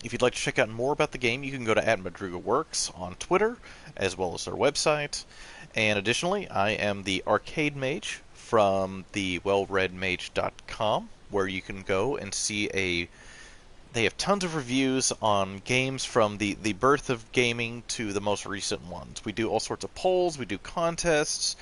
[SPEAKER 1] if you'd like to check out more about the game, you can go to @MadrugaWorks on Twitter, as well as their website. And additionally, I am the Arcade Mage from the wellreadmage.com, where you can go and see they have tons of reviews on games from the birth of gaming to the most recent ones. We do all sorts of polls, we do contests,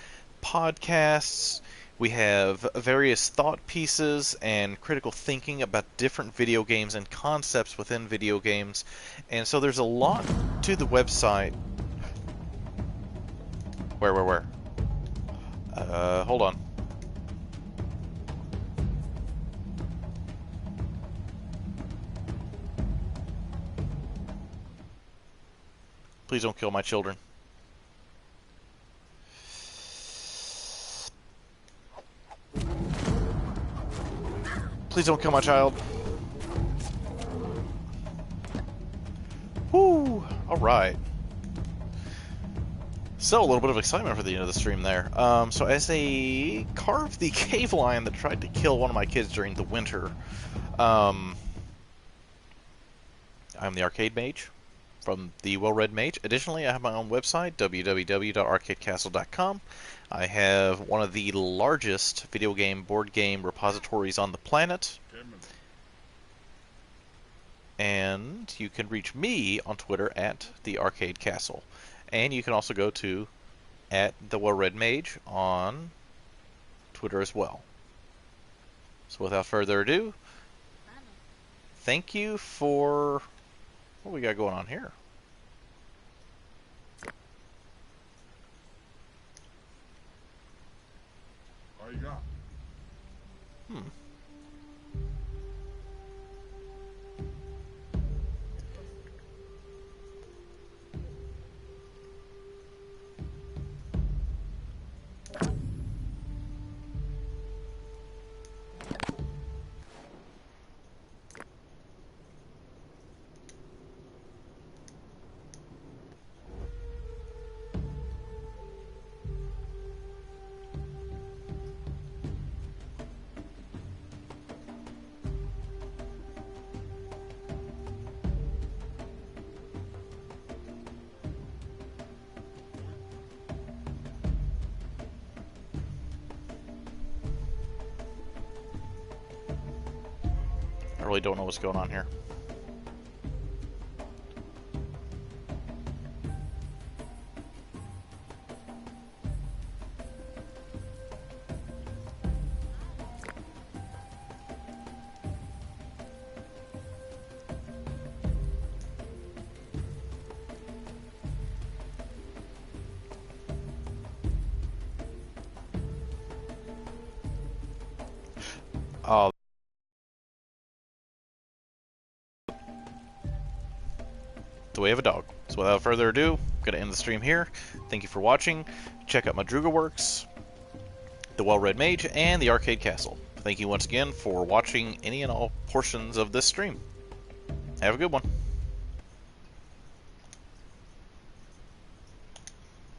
[SPEAKER 1] podcasts. We have various thought pieces and critical thinking about different video games and concepts within video games. And so there's a lot to the website. Where? Hold on. Please don't kill my children. Please don't kill my child. Whoo! Alright. So, a little bit of excitement for the end of the stream there. So as they carved the cave lion that tried to kill one of my kids during the winter, I'm the Arcade Mage from the Well-Read Mage. Additionally, I have my own website, www.arcadecastle.com. I have one of the largest video game, board game repositories on the planet. And you can reach me on Twitter at the Arcade Castle. And you can also go to @the-Well-Read-Mage on Twitter as well. So without further ado, thank you for... What we got going on here?
[SPEAKER 2] All you got?
[SPEAKER 1] I really don't know what's going on here. Oh. The way of a dog. So without further ado, I'm going to end the stream here. Thank you for watching. Check out Madruga Works, the Well-Read Mage, and the Arcade Castle. Thank you once again for watching any and all portions of this stream. Have a good one.